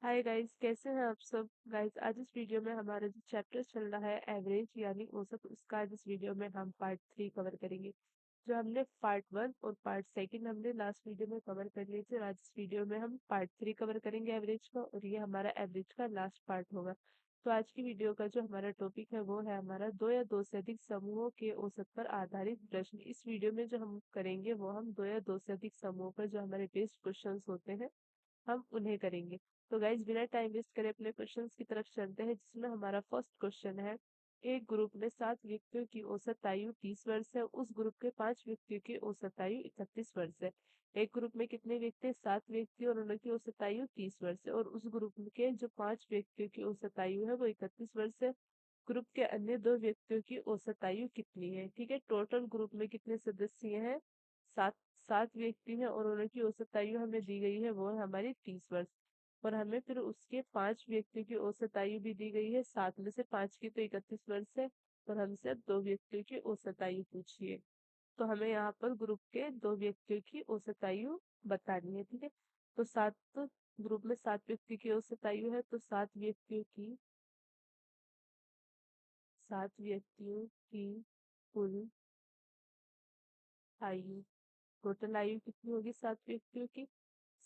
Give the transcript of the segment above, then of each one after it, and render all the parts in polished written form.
Hi guys, कैसे हैं आप सब। गाइस, आज इस वीडियो में हमारा जो चैप्टर चल रहा है एवरेज यानी औसत, उसका आज इस वीडियो में हम पार्ट 3 कवर करेंगे। जो हमने पार्ट 1 और पार्ट सेकंड हमने लास्ट वीडियो में कवर कर लिए थे, आज इस वीडियो में हम पार्ट 3 कवर करेंगे एवरेज का, और ये हमारा एवरेज का लास्ट पार्ट होगा। तो आज की वीडियो का जो हमारा टॉपिक है वो है हमारा दो या दो से अधिक समूहों के औसत पर आधारित प्रश्न। इस वीडियो में जो हम करेंगे वो हम दो या दो से अधिक समूहों पर जो हमारे बेस्ड क्वेश्चंस होते हैं हम उन्हें करेंगे। तो गाइज, बिना टाइम वेस्ट करे अपने क्वेश्चंस की तरफ चलते हैं, जिसमें हमारा फर्स्ट क्वेश्चन है। एक ग्रुप में 7 व्यक्तियों की औसत आयु 30 वर्ष है, उस ग्रुप के 5 व्यक्तियों की औसत आयु 31 वर्ष है। एक ग्रुप में कितने व्यक्ति हैं? 7 व्यक्ति, और उनकी औसत आयु 30 वर्ष है, और उस ग्रुप के जो 5 व्यक्तियों की औसत आयु है वो 31 वर्ष है। ग्रुप के अन्य 2 व्यक्तियों की औसत आयु कितनी है? ठीक है, टोटल ग्रुप में कितने सदस्य हैं? सात। 7 व्यक्ति हैं, और उनकी औसत आयु हमें दी गई है वो है हमारी 30 वर्ष। और हमें फिर उसके 5 व्यक्तियों की औसत आयु भी दी गई है, 7 में से 5 की तो 31 वर्ष है। और हमसे अब 2 व्यक्तियों की औसत आयु पूछिए। तो हमें यहाँ पर ग्रुप के 2 व्यक्तियों की औसत आयु बतानी है। ठीक है, तो ग्रुप में 7 व्यक्ति की औसत आयु है, तो 7 व्यक्तियों की कुल आयु, टोटल आयु कितनी होगी 7 व्यक्तियों की?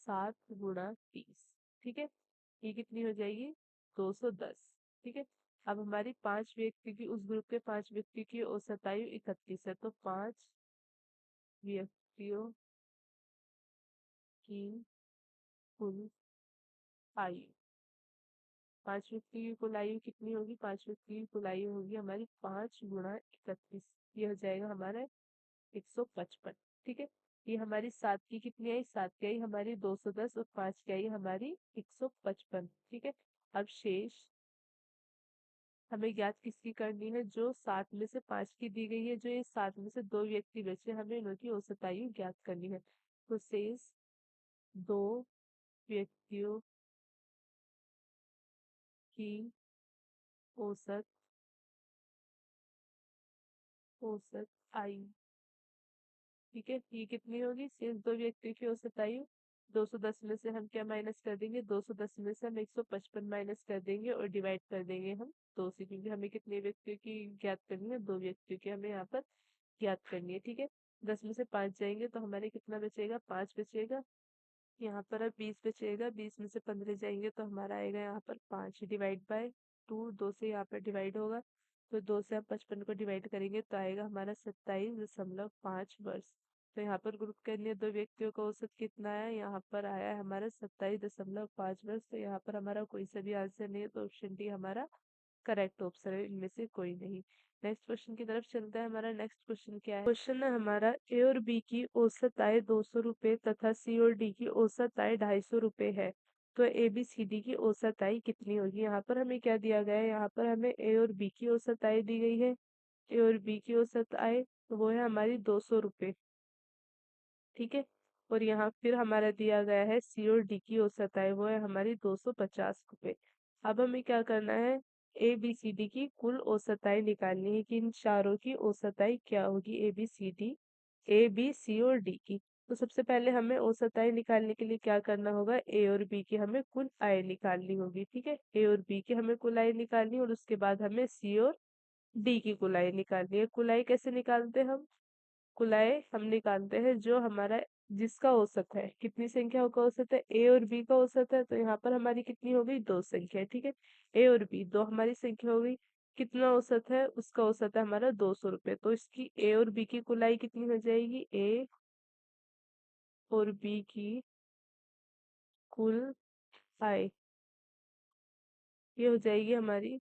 7 गुणा 30। ठीक है, ये कितनी हो जाएगी? 210। ठीक है, अब हमारी 5 व्यक्ति की, उस ग्रुप के 5 व्यक्ति की औसत आयु 31 है, तो 5 व्यक्तियों की कुल आयु, 5 व्यक्ति की कुल आयु कितनी होगी? 5 व्यक्ति की कुल आयु होगी हमारी 5 गुणा 31। ये हो जाएगा हमारा 155। ठीक है, ये हमारी 7 की कितनी आई? 7 की आई हमारी 210, और 5 की आई हमारी 155। ठीक है, अब शेष हमें ज्ञात किसकी करनी है? जो 7 में से 5 की दी गई है, जो ये 7 में से 2 व्यक्ति बचे, हमें इनकी औसत आयु ज्ञात करनी है। तो शेष 2 व्यक्तियों की औसत औसत आयु। ठीक है, ये कितनी होगी? शेष 2 व्यक्तियों की औसत आयु। 210 में से हम क्या माइनस कर देंगे? 210 में से हम 155 माइनस कर देंगे, और डिवाइड कर देंगे हम 2 से, क्योंकि हमें कितने व्यक्तियों की ज्ञात करनी है? 2 व्यक्तियों की हमें यहाँ पर ज्ञात करनी है। ठीक है, 10 में से 5 जाएंगे तो हमारे कितना बचेगा? 5 बचेगा। यहाँ पर अब 20 बचेगा, 20 में से 15 जाएंगे तो हमारा आएगा यहाँ पर 5 डिवाइड बाय 2, 2 से यहाँ पर डिवाइड होगा, तो 2 से आप 55 को डिवाइड करेंगे तो आएगा हमारा 27.5 वर्ष। तो यहाँ पर ग्रुप के अन्य 2 व्यक्तियों का औसत कितना है? यहाँ पर आया है हमारा 27.5 वर्ष। तो यहाँ पर हमारा कोई सा भी आंसर नहीं है, तो ऑप्शन डी हमारा करेक्ट ऑप्शन है, इनमें से कोई नहीं। नेक्स्ट क्वेश्चन की तरफ चलते हैं। हमारा नेक्स्ट क्वेश्चन क्या है? क्वेश्चन है हमारा, ए और बी की औसत आय 200 रुपये तथा सी और डी की औसत आय 250 रुपये है, तो ए बी सी डी की औसत आय कितनी होगी? यहाँ पर हमें क्या दिया गया है? यहाँ पर हमें ए और बी की औसत आय दी गई है। ए और बी की औसत आय वो है हमारी 200 रुपये। ठीक है, और यहाँ फिर हमारा दिया गया है सी और डी की औसत आय वो है हमारी 250 रुपये। अब हमें क्या करना है? ए बी सी डी की कुल औसत आय निकालनी है कि इन चारों की औसत आय क्या होगी? ए बी सी और डी की। तो सबसे पहले हमें औसत आय निकालने के लिए क्या करना होगा? ए और बी की हमें कुल आय निकालनी होगी। ठीक है, ए और बी की हमें कुल आय निकालनी है, और उसके बाद हमें सी और डी की कुल आय निकालनी है। कुल आय कैसे निकालते हैं हम? कुलाए हम निकालते हैं जो हमारा, जिसका औसत है, कितनी संख्याओं का औसत है? ए और बी का औसत है, तो यहाँ पर हमारी कितनी हो गई? 2 संख्या। ठीक है, ए और बी दो हमारी संख्या हो गई। कितना औसत है? उसका औसत है हमारा 200 रुपये, तो इसकी ए और बी की कुलाई कितनी हो जाएगी? ए और बी की कुल आय ये हो जाएगी हमारी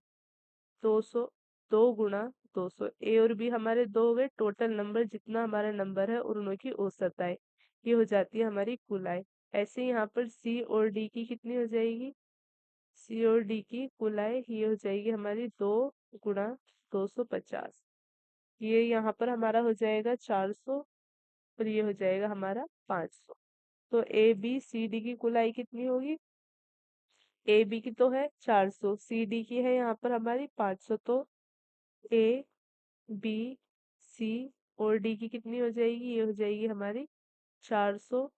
200। 2 गुणा 200, ए और बी हमारे दो हो गए, टोटल नंबर जितना हमारा नंबर है और उनकी औसत आय, ये हो जाती है हमारी कुल आय। ऐसे यहाँ पर सी और डी की कितनी हो जाएगी? सी और डी की कुल आय ये हो जाएगी हमारी 2 गुणा 250। ये यहाँ पर हमारा हो जाएगा 400, और ये हो जाएगा हमारा 500। तो ए बी सी डी की कुल आय कितनी होगी? ए बी की तो है 400, सी डी की है यहाँ पर हमारी 500, तो ए बी सी और डी की कितनी हो जाएगी? ये हो जाएगी हमारी 400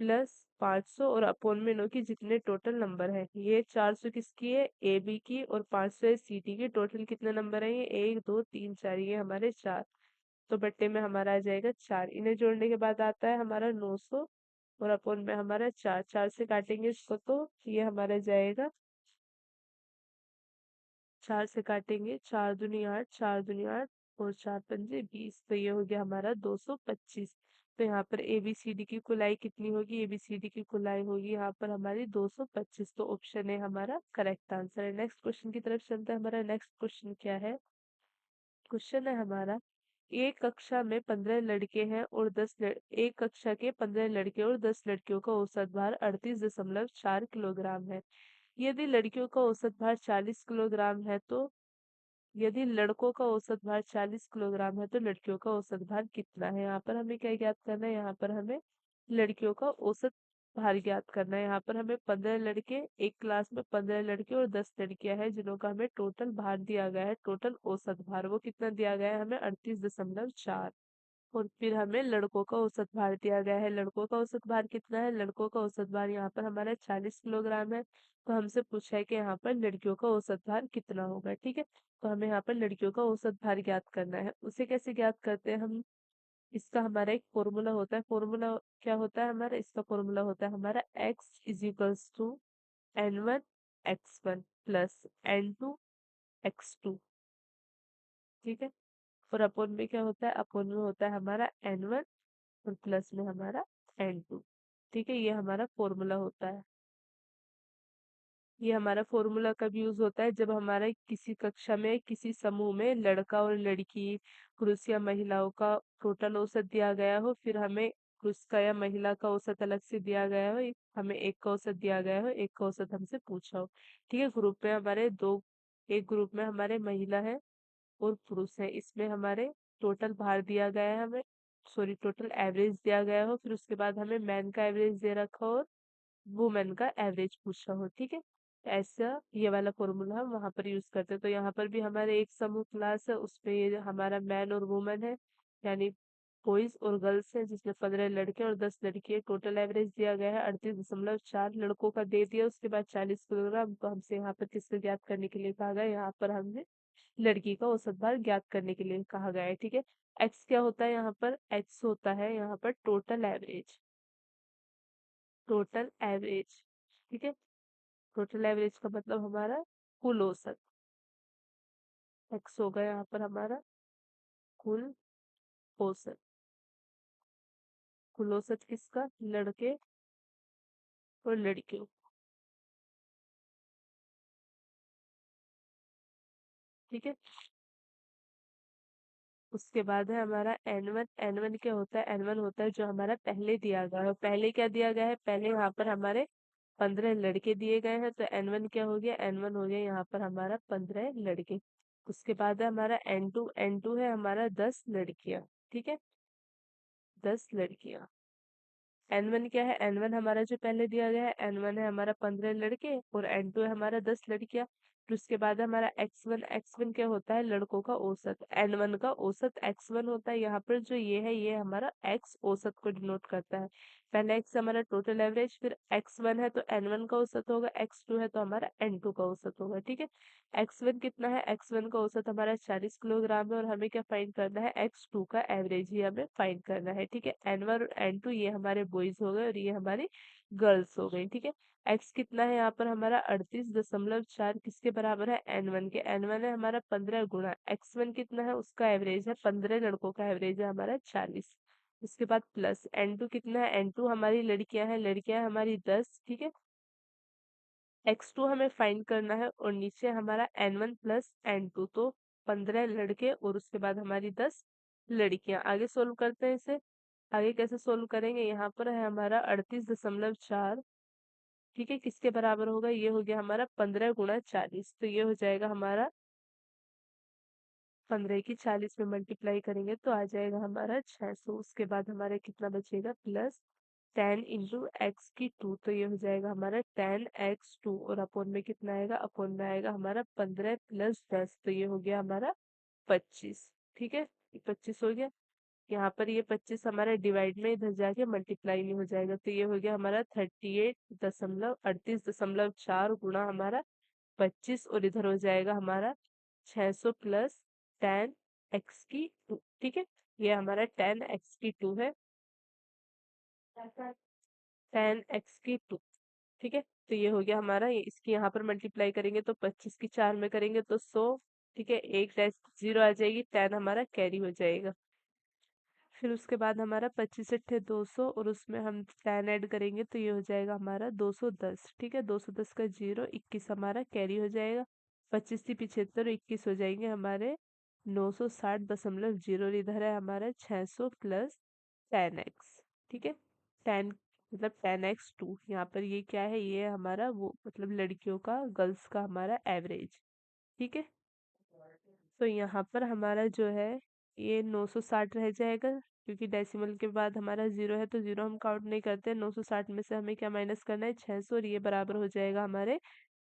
प्लस 500 और अपोन में नो की जितने टोटल नंबर है। ये 400 किसकी है, ए बी की, और 500 है सी डी की। टोटल कितने नंबर है ये, 1 2 3 4, ये हमारे 4। तो बट्टे में हमारा आ जाएगा 4। इन्हें जोड़ने के बाद आता है हमारा 900 और अपोन में हमारा 4। 4 से काटेंगे इसको तो ये हमारा जाएगा, 4 से काटेंगे, 4 दूनी 8, 4 दूनी 8 और 4 पंजे 20। तो ये हो गया हमारा 225। तो यहाँ पर ABCD की कुलाई कितनी होगी, ABCD की कुलाई होगी यहाँ पर हमारी 225। तो ऑप्शन है हमारा करेक्ट आंसर है। नेक्स्ट क्वेश्चन की तरफ चलते हैं। हमारा नेक्स्ट क्वेश्चन क्या है, क्वेश्चन है हमारा, एक कक्षा में 15 लड़के हैं और एक कक्षा के 15 लड़के और 10 लड़कियों का औसत भार 38.4 किलोग्राम है। यदि लड़कियों का औसत भार 40 किलोग्राम है तो, यदि लड़कों का औसत भार 40 किलोग्राम है तो लड़कियों का औसत भार कितना है। यहाँ पर हमें क्या ज्ञात करना है, यहाँ पर हमें लड़कियों का औसत भार ज्ञात करना है। यहाँ पर हमें 15 लड़के, एक क्लास में 15 लड़के और 10 लड़कियां हैं जिनों का हमें टोटल भार दिया गया है, टोटल औसत भार वो कितना दिया गया है हमें 38.4। और फिर हमें लड़कों का औसत भार दिया गया है। लड़कों का औसत भार कितना है, लड़कों का औसत भार यहाँ पर हमारा 40 किलोग्राम है। तो हमसे पूछा है कि यहाँ पर लड़कियों का औसत भार कितना होगा। ठीक है, तो हमें यहाँ पर लड़कियों का औसत भार ज्ञात करना है। उसे कैसे ज्ञात करते हैं हम, इसका हमारा एक फॉर्मूला होता है। फॉर्मूला क्या होता है हमारा, इसका फॉर्मूला होता है हमारा x=n1 x1 plus n2 x2। ठीक है, और अपोन में क्या होता है, अपोन में होता है हमारा n1 और प्लस में हमारा n2। ठीक है, ये हमारा फॉर्मूला होता है। ये हमारा फॉर्मूला कब यूज होता है, जब हमारा किसी कक्षा में किसी समूह में लड़का और लड़की, पुरुष या महिलाओं का टोटल औसत दिया गया हो, फिर हमें पुरुष का या महिला का औसत अलग से दिया गया हो, हमें एक का औसत दिया गया हो, एक का औसत हमसे पूछा हो। ठीक है, ग्रुप में हमारे दो, एक ग्रुप में हमारे महिला है और पुरुष है, इसमें हमारे टोटल भार दिया गया है हमें, सॉरी टोटल एवरेज दिया गया हो, फिर उसके बाद हमें मैन का एवरेज दे रखा हो, वुमेन का एवरेज पूछा हो। ठीक है, ऐसा ये वाला फॉर्मूला हम वहां पर यूज करते हैं। तो यहाँ पर भी हमारे एक समूह क्लास है, उसमें ये हमारा मैन और वुमेन है, यानी बॉयज और गर्ल्स है, जिसमें 15 लड़के और 10 लड़की है। टोटल एवरेज दिया गया है 38.4, लड़कों का दे दिया, उसके बाद 40 किलोग्राम। तो हमसे यहाँ पर किसको ज्ञात करने के लिए कहा गया, यहाँ पर हमने लड़की का औसत भार ज्ञात करने के लिए कहा गया है। ठीक है, एक्स क्या होता है यहाँ पर, एक्स होता है यहाँ पर टोटल एवरेज, टोटल एवरेज। ठीक है, टोटल एवरेज का मतलब हमारा कुल औसत, एक्स होगा यहाँ पर हमारा कुल औसत। कुल औसत किसका, लड़के और लड़कियों। ठीक है, उसके बाद है हमारा n1। n1 क्या होता है, n1 होता है जो हमारा पहले दिया गया है। पहले क्या दिया गया है, पहले यहाँ पर हमारे 15 लड़के दिए गए हैं, तो n1 क्या हो गया, n1 हो गया यहाँ पर हमारा 15 लड़के। उसके बाद है हमारा n2। n2 है हमारा 10 लड़कियां। ठीक है, 10 लड़कियां। n1 क्या है, n1 हमारा जो पहले दिया गया है, n1 है हमारा 15 लड़के और n2 है हमारा 10 लड़कियां। फिर उसके बाद हमारा x1। x1 क्या होता है, लड़कों का औसत, n1 का औसत x1 होता है। यहाँ पर जो ये है, ये हमारा x औसत को डिनोट करता है। पहला x हमारा टोटल एवरेज, फिर x1 है तो n1 का औसत होगा, x2 है तो हमारा n2 का औसत होगा। ठीक है, x1 कितना है, x1 का औसत हमारा 40 किलोग्राम है, और हमें क्या फाइंड करना है, x2 का एवरेज ही हमें फाइंड करना है। ठीक है, n1 और n2 ये हमारे बॉयज हो गए और ये हमारी गर्ल्स हो गई। ठीक है, x कितना है यहाँ पर हमारा 38.4, किसके बराबर है, n1 के। n1 है हमारा 15 गुणा x1 कितना है, उसका एवरेज है 15, लड़कों का एवरेज है हमारा 40। उसके बाद प्लस n2 कितना है, n2 हमारी लड़कियां हैं, लड़कियां हमारी 10। ठीक है, x2 हमें फाइंड करना है, और नीचे हमारा n1 प्लस n2, तो 15 लड़के और उसके बाद हमारी 10 लड़कियां। आगे सोल्व करते हैं इसे। आगे कैसे सोल्व करेंगे, यहाँ पर है हमारा 38.4। ठीक है, किसके बराबर होगा, ये हो गया हमारा 15 गुणा 40, तो ये हो जाएगा हमारा 15 की 40 में मल्टीप्लाई करेंगे तो आ जाएगा हमारा 600। उसके बाद हमारे कितना बचेगा, प्लस 10 × x⁴, तो ये हो जाएगा हमारा 10x2, और अपोन में कितना आएगा, अपोन में आएगा हमारा 15 + 10, तो ये हो गया हमारा 25। ठीक है, 25 हो गया। यहाँ पर ये 25 हमारा डिवाइड में इधर जाके मल्टीप्लाई नहीं हो जाएगा, तो ये हो गया हमारा 38.38.4 गुणा हमारा 25, और इधर हो जाएगा हमारा 600 प्लस 10 x की 2। ठीक है, ये हमारा 10 x की 2 है, 10 x की 2। ठीक है, तो ये हो गया हमारा, ये इसकी यहाँ पर मल्टीप्लाई करेंगे तो 25 की 4 में करेंगे तो 100। ठीक है, एक डैश जीरो आ जाएगी, 10 हमारा कैरी हो जाएगा। फिर उसके बाद हमारा 25 अट्ठे 200, और उसमें हम 10 ऐड करेंगे तो ये हो जाएगा हमारा 210। ठीक है, 210 का जीरो 21 हमारा कैरी हो जाएगा। 25 से 75 और 21 हो जाएंगे हमारे 960.0। इधर है हमारा 600 प्लस 10 x। ठीक है, 10 मतलब 10 x 2, यहाँ पर ये क्या है, ये है हमारा वो मतलब लड़कियों का, गर्ल्स का हमारा एवरेज। ठीक है, तो यहाँ पर हमारा जो है ये 960 रह जाएगा, क्योंकि डेसिमल के बाद हमारा जीरो है तो जीरो हम काउंट नहीं करते। 960 में से हमें क्या माइनस करना है, 600, और ये बराबर हो जाएगा हमारे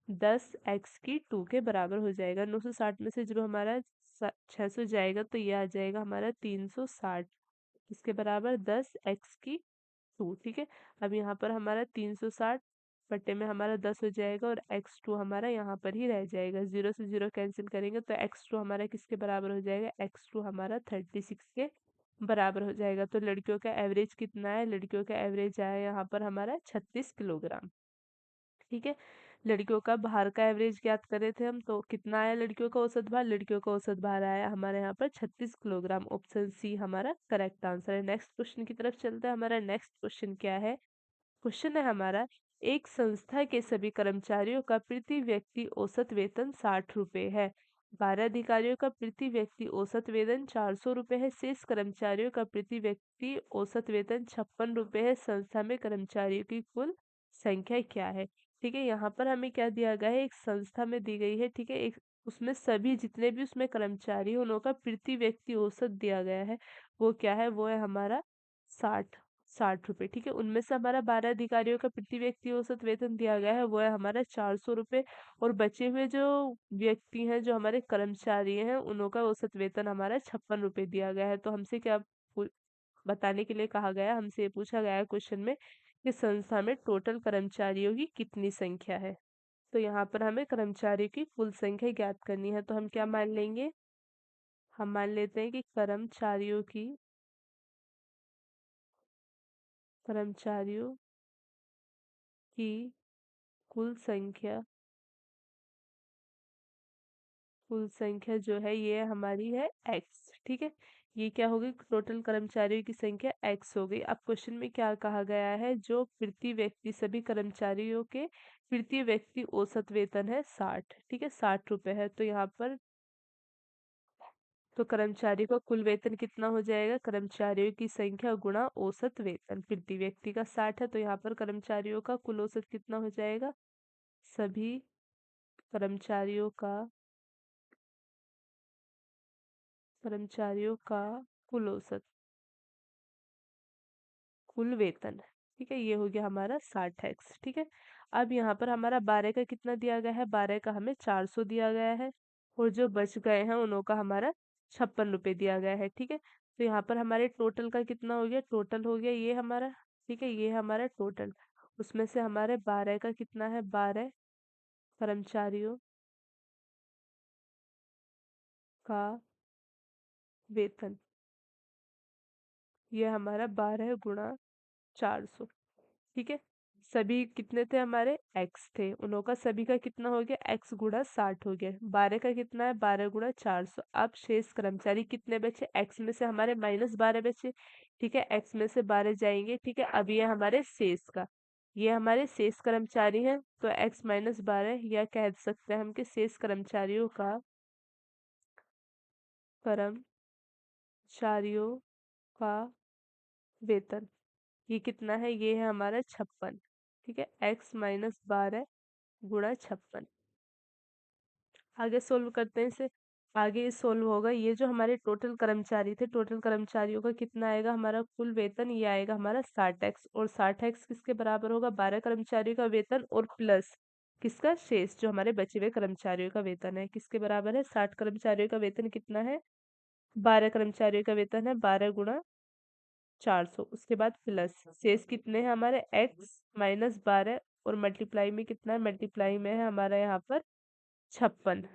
10 x की 2 के बराबर हो जाएगा। 960 में से जो हमारा 600 जाएगा तो ये आ जाएगा हमारा 360, इसके बराबर 10 x की 2। ठीक है, अब यहाँ पर हमारा 360 बट्टे में हमारा 10 हो जाएगा, और x2 हमारा यहाँ पर ही रह जाएगा। जीरो से जीरो कैंसिल करेंगे तो x2 हमारा किसके बराबर हो जाएगा, x2 हमारा 36 के बराबर हो जाएगा। तो लड़कियों का एवरेज कितना है, लड़कियों का एवरेज आया यहाँ पर हमारा 36 किलोग्राम। ठीक है, लड़कियों का भार का एवरेज ज्ञात करे थे हम, तो कितना आया लड़कियों का औसत भार, लड़कियों का औसत भार आया हमारे यहाँ पर 36 किलोग्राम। ऑप्शन सी हमारा करेक्ट आंसर है। नेक्स्ट क्वेश्चन की तरफ चलते हैं। हमारा नेक्स्ट क्वेश्चन क्या है, क्वेश्चन है हमारा, एक संस्था के सभी कर्मचारियों का प्रति व्यक्ति औसत वेतन 60 रुपए है। 12 अधिकारियों का प्रति व्यक्ति औसत वेतन 400 रुपए है। शेष कर्मचारियों का प्रति व्यक्ति औसत वेतन 56 रुपए है। संस्था में कर्मचारियों की कुल संख्या क्या है। ठीक है, यहाँ पर हमें क्या दिया गया है, एक संस्था में दी गई है। ठीक है, एक उसमें सभी जितने भी उसमें कर्मचारी हैं उनका प्रति व्यक्ति औसत दिया गया है, वो क्या है, वो है हमारा 60 60 रुपए। ठीक है, उनमें से हमारा 12 अधिकारियों का प्रति व्यक्ति औसत वेतन दिया गया है, वो है हमारा 400 रुपए। और बचे हुए जो व्यक्ति हैं, जो हमारे कर्मचारी हैं, उनका औसत वेतन हमारा 56 रुपए दिया गया है। तो हमसे क्या बताने के लिए कहा गया, हमसे ये पूछा गया है क्वेश्चन में कि संस्था में टोटल कर्मचारियों की कितनी संख्या है। तो यहाँ पर हमें कर्मचारियों की कुल संख्या ज्ञात करनी है, तो हम क्या मान लेंगे, हम मान लेते हैं कि कर्मचारियों की कुल संख्या, कुल संख्या जो है ये हमारी है एक्स। ठीक है, ये क्या होगी, टोटल कर्मचारियों की संख्या एक्स हो गई। अब क्वेश्चन में क्या कहा गया है, जो प्रति व्यक्ति सभी कर्मचारियों के प्रति व्यक्ति औसत वेतन है 60। ठीक है, 60 रुपए है। तो यहाँ पर तो कर्मचारी का कुल वेतन कितना हो जाएगा, कर्मचारियों की संख्या गुणा औसत वेतन। प्रति व्यक्ति का 60 है, तो यहाँ पर कर्मचारियों का कुल औसत कितना हो जाएगा, सभी कर्मचारियों का कुल औसत, कुल वेतन। ठीक है, ये हो गया हमारा 60 x। ठीक है, अब यहाँ पर हमारा 12 का कितना दिया गया है, 12 का हमें 400 दिया गया है, और जो बच गए हैं उनों का हमारा 56 रुपए दिया गया है। ठीक है, तो यहाँ पर हमारे टोटल का कितना हो गया, टोटल हो गया ये हमारा। ठीक है, ये हमारा टोटल, उसमें से हमारे 12 का कितना है, 12 कर्मचारियों का वेतन, ये हमारा 12 गुणा 400। ठीक है, सभी कितने थे हमारे, एक्स थे, उनका सभी का कितना हो गया, एक्स गुणा 60 हो गया। 12 का कितना है, 12 गुणा 400। अब शेष कर्मचारी कितने बचे, एक्स में से हमारे -12 बचे। ठीक है, एक्स में से 12 जाएंगे। ठीक है, अब ये हमारे शेष का, ये हमारे शेष कर्मचारी हैं, तो एक्स -12, या कह सकते हैं हम कि शेष कर्मचारियों का वेतन, ये कितना है, ये है हमारा 56। ठीक है, x -12 गुणा 56। आगे सोल्व करते हैं इसे, आगे सोल्व होगा। ये जो हमारे टोटल कर्मचारी थे, टोटल कर्मचारियों का कितना आएगा, हमारा कुल वेतन ये आएगा हमारा 60 x, और 60 x किसके बराबर होगा, 12 कर्मचारियों का वेतन और प्लस किसका, शेष जो हमारे बचे हुए कर्मचारियों का वेतन है, किसके बराबर है, 60 कर्मचारियों का वेतन कितना है, 12 कर्मचारियों का वेतन है 12 गुणा 400, उसके बाद प्लस शेष कितने हैं हमारे x माइनस 12 और मल्टीप्लाई में कितना है, मल्टीप्लाई में है हमारा यहाँ पर 56,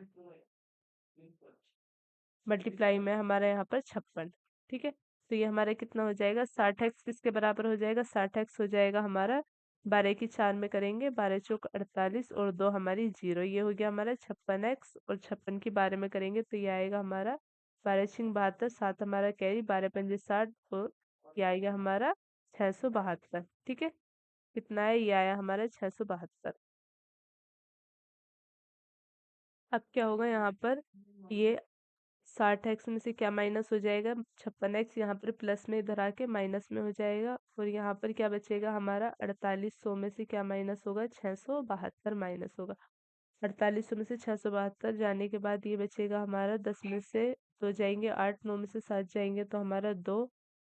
मल्टीप्लाई में हमारा यहाँ पर 56। ठीक है, तो ये हमारा कितना हो जाएगा, 60x किसके बराबर हो जाएगा, 60x हो जाएगा हमारा 12 की 4 में करेंगे, 12 चौक 48 और 2 हमारी 0, ये हो गया हमारा 56x और 56 की 12 में करेंगे तो ये आएगा हमारा 12 छिंग 72, 7 हमारा कैरी, 12 पंजे 60 और ये आएगा हमारा 672। ठीक है, कितना है, ये आया हमारा 672। अब क्या होगा यहाँ पर, ये 60x में से क्या माइनस हो जाएगा, 56x यहाँ पर प्लस में इधर आके माइनस में हो जाएगा और यहाँ पर क्या बचेगा हमारा 4800 में से क्या माइनस होगा, 672 माइनस होगा। 4800 में से 672 जाने के बाद ये बचेगा हमारा 10 में से 2 जाएंगे 8, 9 में से 7 जाएंगे तो हमारा 2,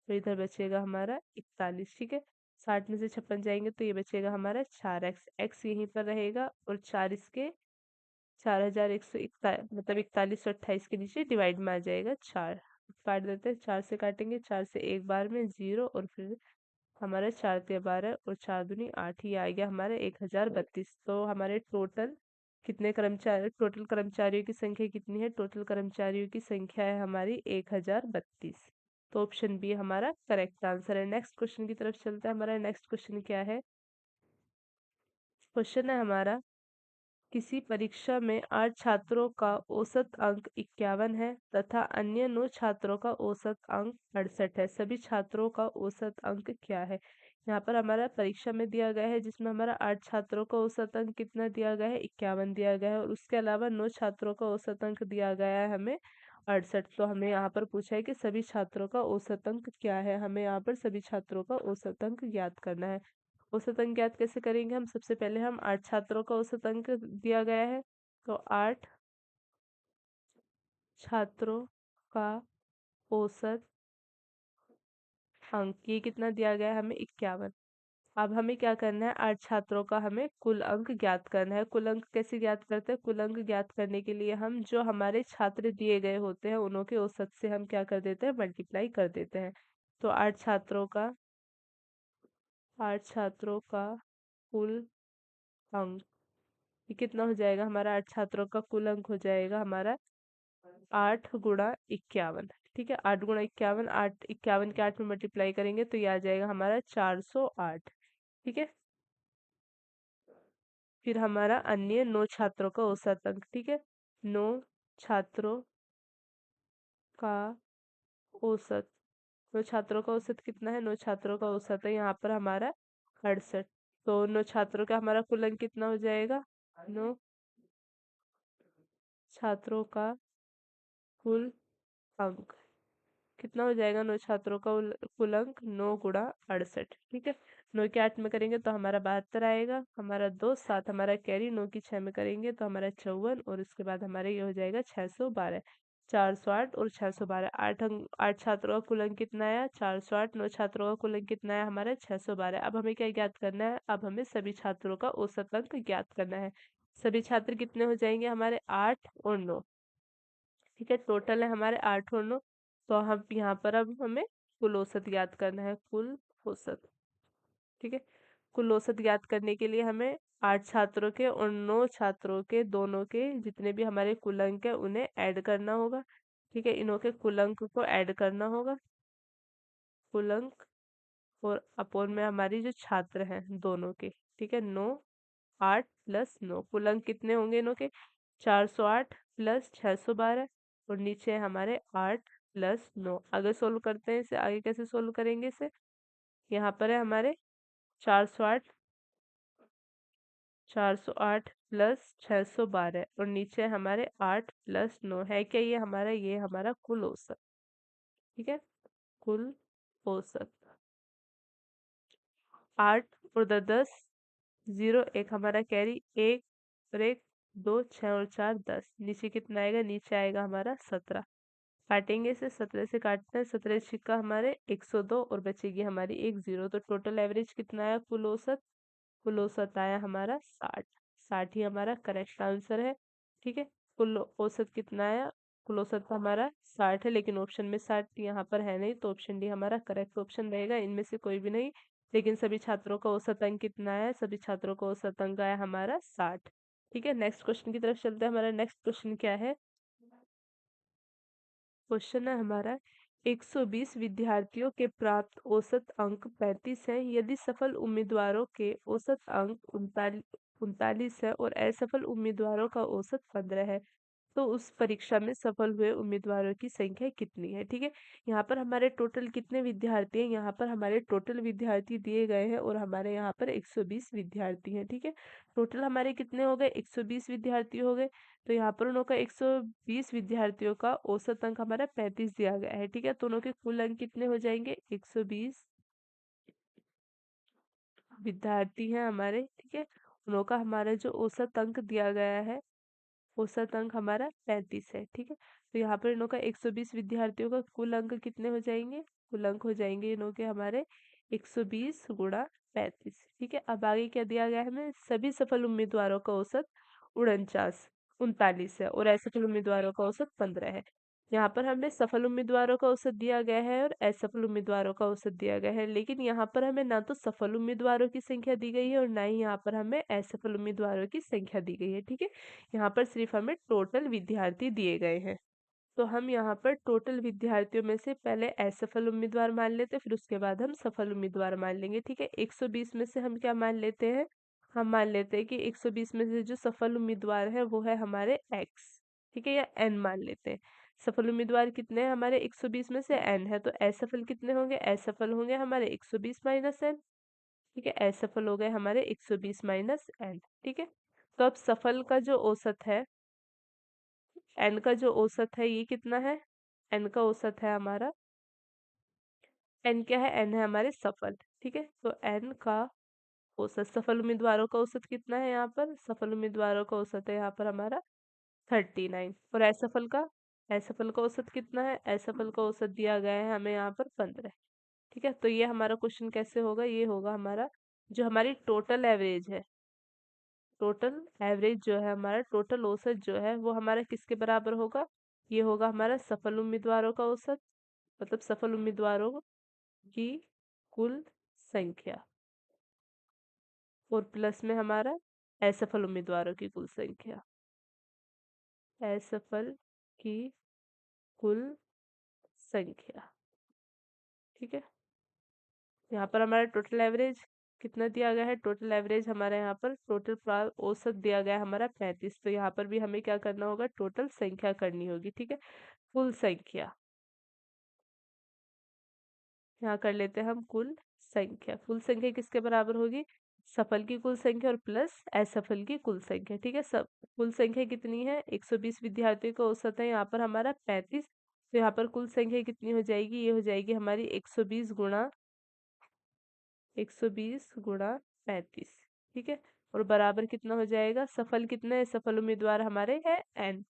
तो इधर बचेगा हमारा 41। ठीक है, 60 में से 56 जाएंगे तो ये बचेगा हमारा 4x, x यहीं पर रहेगा और 4 इसके 4141 मतलब 4128 के नीचे डिवाइड में आ जाएगा 4, काट देते हैं, 4 से काटेंगे, 4 से एक बार में 0 और फिर हमारा 4 तिया 12 और 4 दूनी 8, ही आ गया हमारे 1032। तो हमारे टोटल कर्मचारियों की संख्या कितनी है, टोटल कर्मचारियों की संख्या है हमारी 1032। तो ऑप्शन बी हमारा करेक्ट आंसर है। नेक्स्ट क्वेश्चन की तरफ चलते हैं। हमारा नेक्स्ट क्वेश्चन क्या है, क्वेश्चन है हमारा, किसी परीक्षा में 8 छात्रों का औसत अंक 51 है तथा अन्य 9 छात्रों का औसत अंक 68 है, सभी छात्रों का औसत अंक क्या है। यहाँ पर हमारा परीक्षा में दिया गया है जिसमें हमारा 8 छात्रों का औसत अंक कितना दिया गया है, 51 दिया गया है और उसके अलावा 9 छात्रों का औसत अंक दिया गया है हमें 68। तो हमें यहाँ पर पूछा है कि सभी छात्रों का औसत अंक क्या है, हमें यहाँ पर सभी छात्रों का औसत अंक ज्ञात करना है। औसत अंक ज्ञात कैसे करेंगे हम, सबसे पहले हम 8 छात्रों का औसत अंक दिया गया है तो 8 छात्रों का औसत अंक, ये कितना दिया गया है हमें 51। अब हमें क्या करना है, 8 छात्रों का हमें कुल अंक ज्ञात करना है। कुल अंक कैसे ज्ञात करते हैं, कुल अंक ज्ञात करने के लिए हम जो हमारे छात्र दिए गए होते हैं उन्हों के औसत से हम क्या कर देते हैं, मल्टीप्लाई कर देते हैं। तो 8 छात्रों का कुल अंक, ये कितना हो जाएगा हमारा, 8 छात्रों का कुल अंक हो जाएगा हमारा 8 गुणा 51। ठीक है, 8 गुणा 51, 8 51 के 8 में मल्टीप्लाई करेंगे तो ये आ जाएगा हमारा 408। ठीक है, फिर हमारा अन्य 9 छात्रों का औसत अंक, ठीक है, 9 छात्रों का औसत, 9 छात्रों का औसत कितना है, 9 छात्रों का औसत है यहाँ पर हमारा 68। तो 9 छात्रों का हमारा कुल अंक कितना हो जाएगा, 9 छात्रों का कुल अंक कितना हो जाएगा, 9 छात्रों का कुल अंक 9 गुणा 68। ठीक है, 9 के 8 में करेंगे तो हमारा 72 आएगा, हमारा 2 7 हमारा कैरी, 9 की 6 में करेंगे तो हमारा 54 और उसके बाद हमारे ये हो जाएगा 612, 408 और 612। 8 छात्रों का कुल अंक कितना आया, 408, 9 छात्रों का कुल अंक कितना है हमारा 612। अब हमें क्या ज्ञात करना है, अब हमें सभी छात्रों का औसत अंक ज्ञात करना है। सभी छात्र कितने हो जाएंगे हमारे, 8 और 9। ठीक है, टोटल है हमारे 8 और 9। तो हम यहाँ पर अब हमें कुल औसत ज्ञात करना है, कुल औसत। ठीक है, कुल औसत ज्ञात करने के लिए हमें 8 छात्रों के और 9 छात्रों के दोनों के जितने भी हमारे कुल अंक है उन्हें ऐड करना होगा। ठीक है, इनों के कुल अंक को ऐड करना होगा, कुल अंक और अपोन में हमारी जो छात्र हैं दोनों के। ठीक है, 9 8 प्लस 9, कुल अंक कितने होंगे इनों के, 408 प्लस 612 और नीचे है हमारे 8 प्लस 9। आगे सोल्व करते हैं इसे, आगे कैसे सोल्व करेंगे इसे, यहाँ पर है हमारे 408 408 प्लस 612 और नीचे हमारे 8 प्लस 9 है क्या, ये हमारा कुल औसत। ठीक है, कुल औसत 8 और 10, 0 एक हमारा कैरी, एक और एक 2 6 और 4 10, नीचे कितना आएगा, नीचे आएगा हमारा 17। काटेंगे इसे, 17 से काटते हैं, 17 छिक्का हमारे 102 और बचेगी हमारी एक 0। तो टोटल एवरेज कितना आया, कुल औसत, कुल औसत आया हमारा 60। 60 ही हमारा करेक्ट आंसर है। ठीक है, कुल औसत कितना आया, कुल औसत तो हमारा 60 है, लेकिन ऑप्शन में 60 यहाँ पर है नहीं, तो ऑप्शन डी हमारा करेक्ट ऑप्शन रहेगा, इनमें से कोई भी नहीं। लेकिन सभी छात्रों का औसत अंक कितना है? सभी छात्रों का औसत अंक आया हमारा 60। ठीक है, नेक्स्ट क्वेश्चन की तरफ चलते हैं। हमारा नेक्स्ट क्वेश्चन क्या है? क्वेश्चन है हमारा, 120 विद्यार्थियों के प्राप्त औसत अंक 35 है। यदि सफल उम्मीदवारों के औसत अंक 39 है और असफल उम्मीदवारों का औसत 15 है, तो उस परीक्षा में सफल हुए उम्मीदवारों की संख्या कितनी है? ठीक है, यहाँ पर हमारे टोटल कितने विद्यार्थी हैं? यहाँ पर हमारे टोटल विद्यार्थी दिए गए हैं और हमारे यहाँ पर 120 विद्यार्थी हैं। ठीक है, टोटल हमारे कितने हो गए? 120 विद्यार्थी हो गए। तो यहाँ पर उनका 120 विद्यार्थियों का औसत अंक हमारा 35 दिया गया है। ठीक है, तो उनके कुल अंक कितने हो जाएंगे? 120 विद्यार्थी हैं हमारे। ठीक है, उनका हमारा जो औसत अंक दिया गया है, औसत अंक हमारा 35 है। ठीक है, तो यहाँ पर इनों का 120 विद्यार्थियों का कुल अंक कितने हो जाएंगे? कुल अंक हो जाएंगे इनों के हमारे 120 गुणा 35। ठीक है, अब आगे क्या दिया गया है हमें? सभी सफल उम्मीदवारों का औसत 39 है और असफल उम्मीदवारों का औसत 15 है। यहाँ पर हमें सफल उम्मीदवारों का औसत दिया गया है और असफल उम्मीदवारों का औसत दिया गया है, लेकिन यहाँ पर हमें ना तो सफल उम्मीदवारों की संख्या दी गई है और ना ही यहाँ पर हमें असफल उम्मीदवारों की संख्या दी गई है। ठीक है, यहाँ पर सिर्फ हमें टोटल विद्यार्थी दिए गए हैं। तो हम यहाँ पर टोटल विद्यार्थियों में से पहले असफल उम्मीदवार मान लेते हैं, फिर उसके बाद हम सफल उम्मीदवार मान लेंगे। ठीक है, 120 में से हम क्या मान लेते हैं? हम मान लेते हैं कि 120 में से जो सफल उम्मीदवार है वो है हमारे x। ठीक है, या n मान लेते हैं। सफल उम्मीदवार कितने हैं हमारे? 120 में से n है, तो असफल कितने होंगे? असफल होंगे हमारे 120 माइनस n। ठीक है, असफल हो गए हमारे 120 माइनस n। ठीक है, तो अब सफल का जो औसत है, n का जो औसत है ये कितना है? n का औसत है हमारा, n क्या है? n है हमारे सफल। ठीक है, तो n का औसत, सफल उम्मीदवारों का औसत कितना है? यहाँ पर सफल उम्मीदवारों का औसत है यहाँ पर हमारा 39। और असफल का, असफल का औसत कितना है? असफल का औसत दिया गया है हमें यहाँ पर 15। ठीक है, तो ये हमारा क्वेश्चन कैसे होगा? ये होगा हमारा जो हमारी टोटल एवरेज है, टोटल एवरेज जो है हमारा, टोटल औसत जो है वो हमारा किसके बराबर होगा? ये होगा हमारा सफल उम्मीदवारों का औसत, मतलब सफल उम्मीदवारों की कुल संख्या, और प्लस में हमारा असफल उम्मीदवारों की कुल संख्या, असफल की कुल संख्या। ठीक है, यहाँ पर हमारा टोटल एवरेज कितना दिया गया है? टोटल एवरेज हमारे यहाँ पर टोटल औसत दिया गया है हमारा 35। तो यहाँ पर भी हमें क्या करना होगा? टोटल संख्या करनी होगी। ठीक है, कुल संख्या यहाँ कर लेते हैं हम। कुल संख्या, कुल संख्या किसके बराबर होगी? सफल की कुल संख्या और प्लस असफल की कुल संख्या। ठीक है, सब कुल संख्या कितनी है? 120 विद्यार्थियों का औसत है यहाँ पर हमारा 35। तो यहाँ पर कुल संख्या कितनी हो जाएगी? ये हो जाएगी हमारी 120 गुणा 120 गुणा 35। ठीक है, और बराबर कितना हो जाएगा? सफल कितने है? सफल उम्मीदवार हमारे हैं n।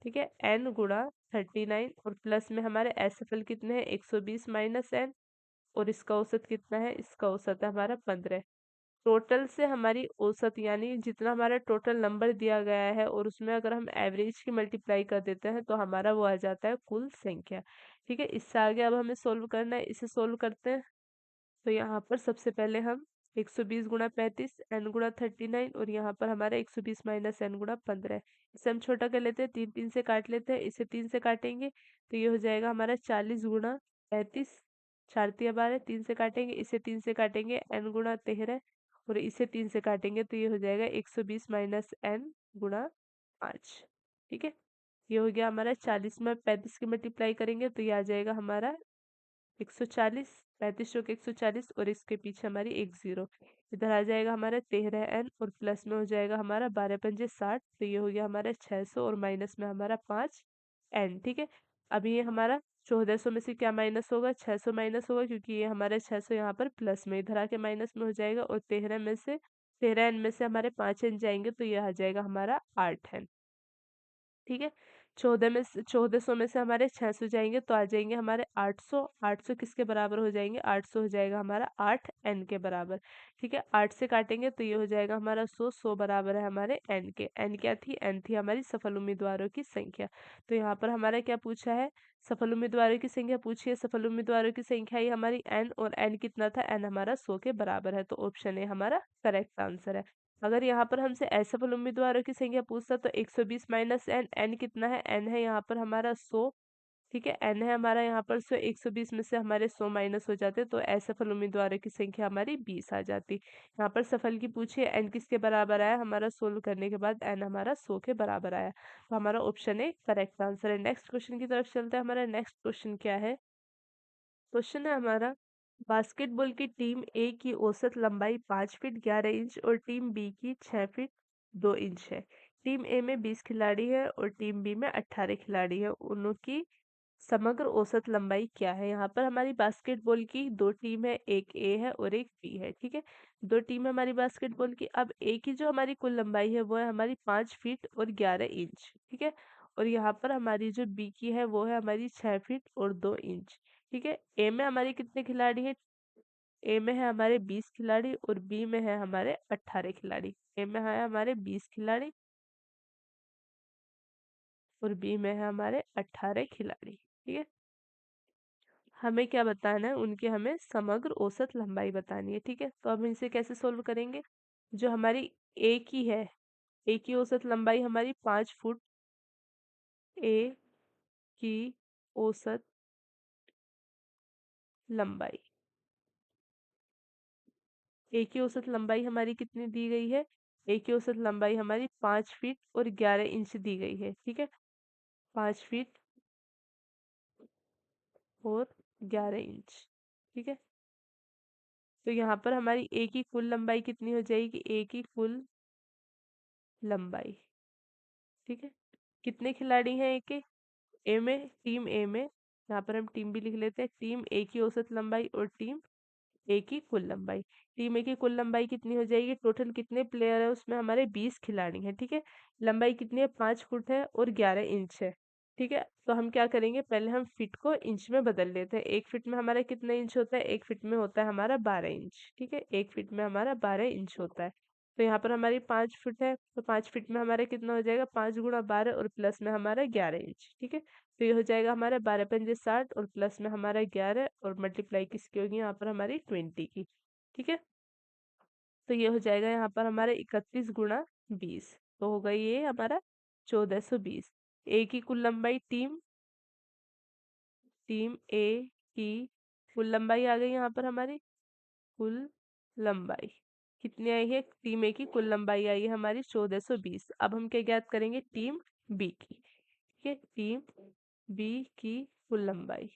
ठीक है, n गुणा 39, और प्लस में हमारे असफल कितने हैं? 120 माइनस n, और इसका औसत कितना है? इसका औसत है हमारा 15। टोटल से हमारी औसत, यानी जितना हमारा टोटल नंबर दिया गया है और उसमें अगर हम एवरेज की मल्टीप्लाई कर देते हैं तो हमारा वो आ जाता है कुल संख्या। ठीक है, इससे आगे अब हमें सोल्व करना है, इसे सोल्व करते हैं। तो यहाँ पर सबसे पहले हम 120 गुणा 35 n गुणा 39, और यहाँ पर हमारा 120 माइनस n गुणा 15। इसे हम छोटा कर लेते हैं, 3 3 से काट लेते हैं, इसे 3 से काटेंगे तो ये हो जाएगा हमारा 40 गुणा 35। 4 तिया 12, 3 से काटेंगे, इसे 3 से काटेंगे n गुणा 13, और इसे 3 से काटेंगे तो ये हो जाएगा 120 माइनस n गुणा 5। ठीक है, ये हो गया हमारा 40 में 35 की मल्टीप्लाई करेंगे तो ये आ जाएगा हमारा 140। 35 चौके 140, और इसके पीछे हमारी एक जीरो, इधर आ जाएगा हमारा 13n, और प्लस में हो जाएगा हमारा 12 पंजे 60, तो ये हो गया हमारा 600, और माइनस में हमारा 5n। ठीक है, अभी ये हमारा 1400 में से क्या माइनस होगा? 600 माइनस होगा, क्योंकि ये हमारा 600 यहाँ पर प्लस में, इधर आके माइनस में हो जाएगा, और 13n में से हमारे 5n जाएंगे तो ये आ जाएगा हमारा 8n। ठीक है, 1400 में से हमारे 600 जाएंगे तो आ जाएंगे हमारे 800। 800 किसके बराबर हो जाएंगे? 800 हो जाएगा हमारा 8 n के बराबर। ठीक है, 8 से काटेंगे तो ये हो जाएगा हमारा 100। 100 बराबर है हमारे n के। n क्या थी? n थी हमारी सफल उम्मीदवारों की संख्या। तो यहाँ पर हमारा क्या पूछा है? सफल उम्मीदवारों की संख्या पूछी है। सफल उम्मीदवारों की संख्या ही हमारी n, और n कितना था? n हमारा 100 के बराबर है, तो ऑप्शन ए हमारा करेक्ट आंसर है। अगर यहाँ पर हमसे असफल उम्मीदवारों की संख्या पूछता तो 120 माइनस एन। एन कितना है? एन है यहाँ पर हमारा 100। ठीक है, एन है हमारा यहाँ पर 100। 120 में से हमारे 100 माइनस हो जाते तो असफल उम्मीदवारों की संख्या हमारी 20 आ जाती। यहाँ पर सफल की पूछिए, एन किसके बराबर आया? हमारा सोल्व करने के बाद एन हमारा 100 के बराबर आया, तो हमारा ऑप्शन ए करेक्ट आंसर है। नेक्स्ट क्वेश्चन की तरफ चलते हैं। हमारा नेक्स्ट क्वेश्चन क्या है? क्वेश्चन है हमारा, बास्केटबॉल की टीम ए की औसत लंबाई 5 फीट 11 इंच और टीम बी की 6 फीट 2 इंच है। टीम ए में 20 खिलाड़ी है और टीम बी में 18 खिलाड़ी है। उनकी समग्र औसत लंबाई क्या है? यहाँ पर हमारी बास्केटबॉल की दो टीम है, एक ए है और एक बी है। ठीक है, दो टीम है हमारी बास्केटबॉल की। अब ए की जो हमारी कुल लंबाई है वो है हमारी 5 फीट 11 इंच। ठीक है, और यहाँ पर हमारी जो बी की है वो है हमारी 6 फीट 2 इंच। ठीक है, ए में हमारे कितने खिलाड़ी हैं? ए में है हमारे 20 खिलाड़ी और बी में है हमारे 18 खिलाड़ी। ए में है हमारे 20 खिलाड़ी और बी में है हमारे 18 खिलाड़ी। ठीक है, हमें क्या बताना है? उनकी हमें समग्र औसत लंबाई बतानी है। ठीक है, तो हम इसे कैसे सोल्व करेंगे? जो हमारी ए की है, ए की औसत लंबाई हमारी 5 फुट। ए की औसत लंबाई, ए की औसत लंबाई हमारी कितनी दी गई है? ए की औसत लंबाई हमारी 5 फीट और 11 इंच दी गई है। ठीक है, 5 फीट और 11 इंच। ठीक है, तो यहाँ पर हमारी ए की कुल लंबाई कितनी हो जाएगी? ए की कुल लंबाई। ठीक है, कितने खिलाड़ी हैं ए के? ए में, टीम ए में, यहाँ पर हम टीम भी लिख लेते हैं। टीम ए की औसत लंबाई और टीम ए की कुल लंबाई। टीम ए की कुल लंबाई कितनी हो जाएगी? टोटल कितने प्लेयर है उसमें? हमारे 20 खिलाड़ी हैं। ठीक है, लंबाई कितनी है? 5 फुट है और 11 इंच है। ठीक है, तो हम क्या करेंगे? पहले हम फीट को इंच में बदल लेते हैं। 1 फीट में हमारा कितना इंच होता है? 1 फीट में होता है हमारा 12 इंच। ठीक है, 1 फीट में हमारा 12 इंच होता है। तो यहाँ पर हमारी 5 फुट है, तो 5 फीट में हमारा कितना हो जाएगा? 5 गुणा 12 और प्लस में हमारा 11 इंच। ठीक है, तो ये हो जाएगा हमारा 12 पंजे 60 और प्लस में हमारा 11 और मल्टीप्लाई किसकी होगी? यहाँ पर हमारी 20 की। ठीक है, तो ये हो जाएगा यहाँ पर हमारा 31 गुणा 20, तो होगा ये हमारा 1420। ए की कुल लंबाई, टीम टीम ए की कुल लंबाई आ गई यहाँ पर हमारी। कुल लंबाई कितनी आई है? टीम ए की कुल लंबाई आई है हमारी 1420। अब हम क्या ज्ञात करेंगे? टीम बी की। ठीक है, टीम बी की कुल लंबाई।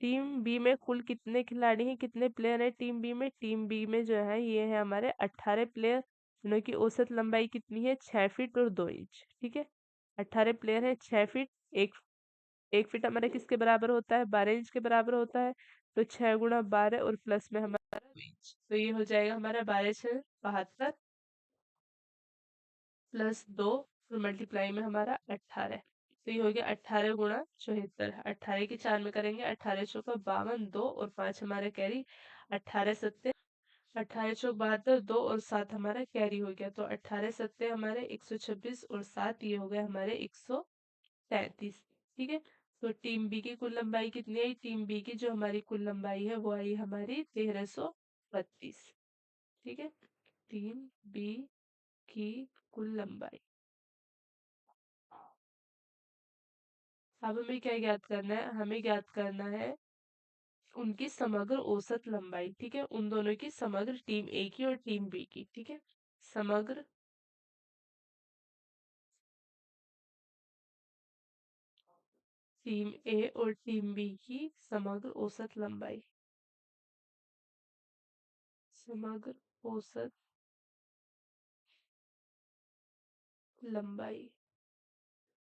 टीम बी में कुल कितने खिलाड़ी हैं, कितने प्लेयर हैं टीम बी में? टीम बी में जो है ये है हमारे 18 प्लेयर, जिनकी की औसत लंबाई कितनी है? 6 फीट और 2 इंच। ठीक है, 18 प्लेयर है, 6 फीट। एक एक फीट हमारे किसके बराबर होता है? 12 इंच के बराबर होता है। तो 6 गुणा 12 और प्लस में हमारा 2 इंच, तो ये हो जाएगा हमारा 12×6 = 72 +2 और मल्टीप्लाई में हमारा 18। तो ये हो गया 18 × 74। 18 की 4 में करेंगे, 18 × 4 = 52, 2 और 5 हमारा कैरी। 18 × 7 18 × 4 = 72, 2 और 7 हमारा कैरी हो गया। तो 18 × 7 हमारे 126 और 7 ये हो गए हमारे 133। ठीक है, तो टीम बी की कुल लंबाई कितनी आई? टीम बी की जो हमारी कुल लंबाई है वो आई हमारी 1332। ठीक है, टीम बी की कुल लंबाई। अब हमें क्या ज्ञात करना है? हमें ज्ञात करना है उनकी समग्र औसत लंबाई। ठीक है, उन दोनों की समग्र, टीम ए की और टीम बी की। ठीक है, समग्र टीम ए और टीम बी की समग्र औसत लंबाई। समग्र औसत लंबाई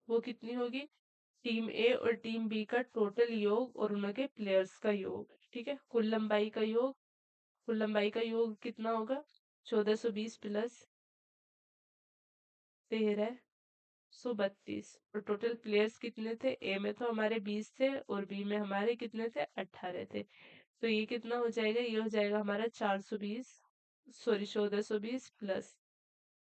वो कितनी होगी? टीम ए और टीम बी का टोटल योग और उनके प्लेयर्स का योग। ठीक है, कुल लंबाई का योग, कुल लंबाई का योग कितना होगा? 1420 प्लस 1332। और टोटल प्लेयर्स कितने थे? ए में तो हमारे 20 थे और बी में हमारे कितने थे? 18 थे। तो ये कितना हो जाएगा? ये हो जाएगा हमारा 420, सॉरी 1420 प्लस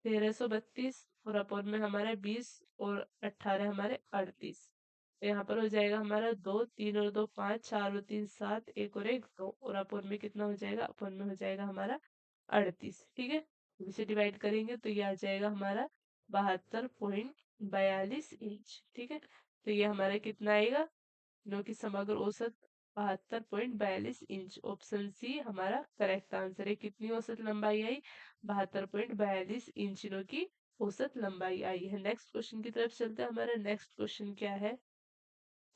1332 और अपॉन में हमारा 20 और 18 हमारे 38। तो यहाँ पर हो जाएगा हमारा 2, 3 और 2 5, 4 और 3 7, 1 और 1 2 और अपॉन में कितना हो जाएगा? अपॉन में हो जाएगा हमारा 38। ठीक है, इसे डिवाइड करेंगे तो ये आ जाएगा हमारा 72.42 इंच। ठीक है, तो ये हमारा कितना आएगा? दिनों की समग्र औसत 72.42 इंच। ऑप्शन सी हमारा करेक्ट आंसर है। कितनी औसत लंबाई आई? 72.42 इंच दिनों की औसत लंबाई आई है। नेक्स्ट क्वेश्चन की तरफ चलते हैं। हमारा नेक्स्ट क्वेश्चन क्या है?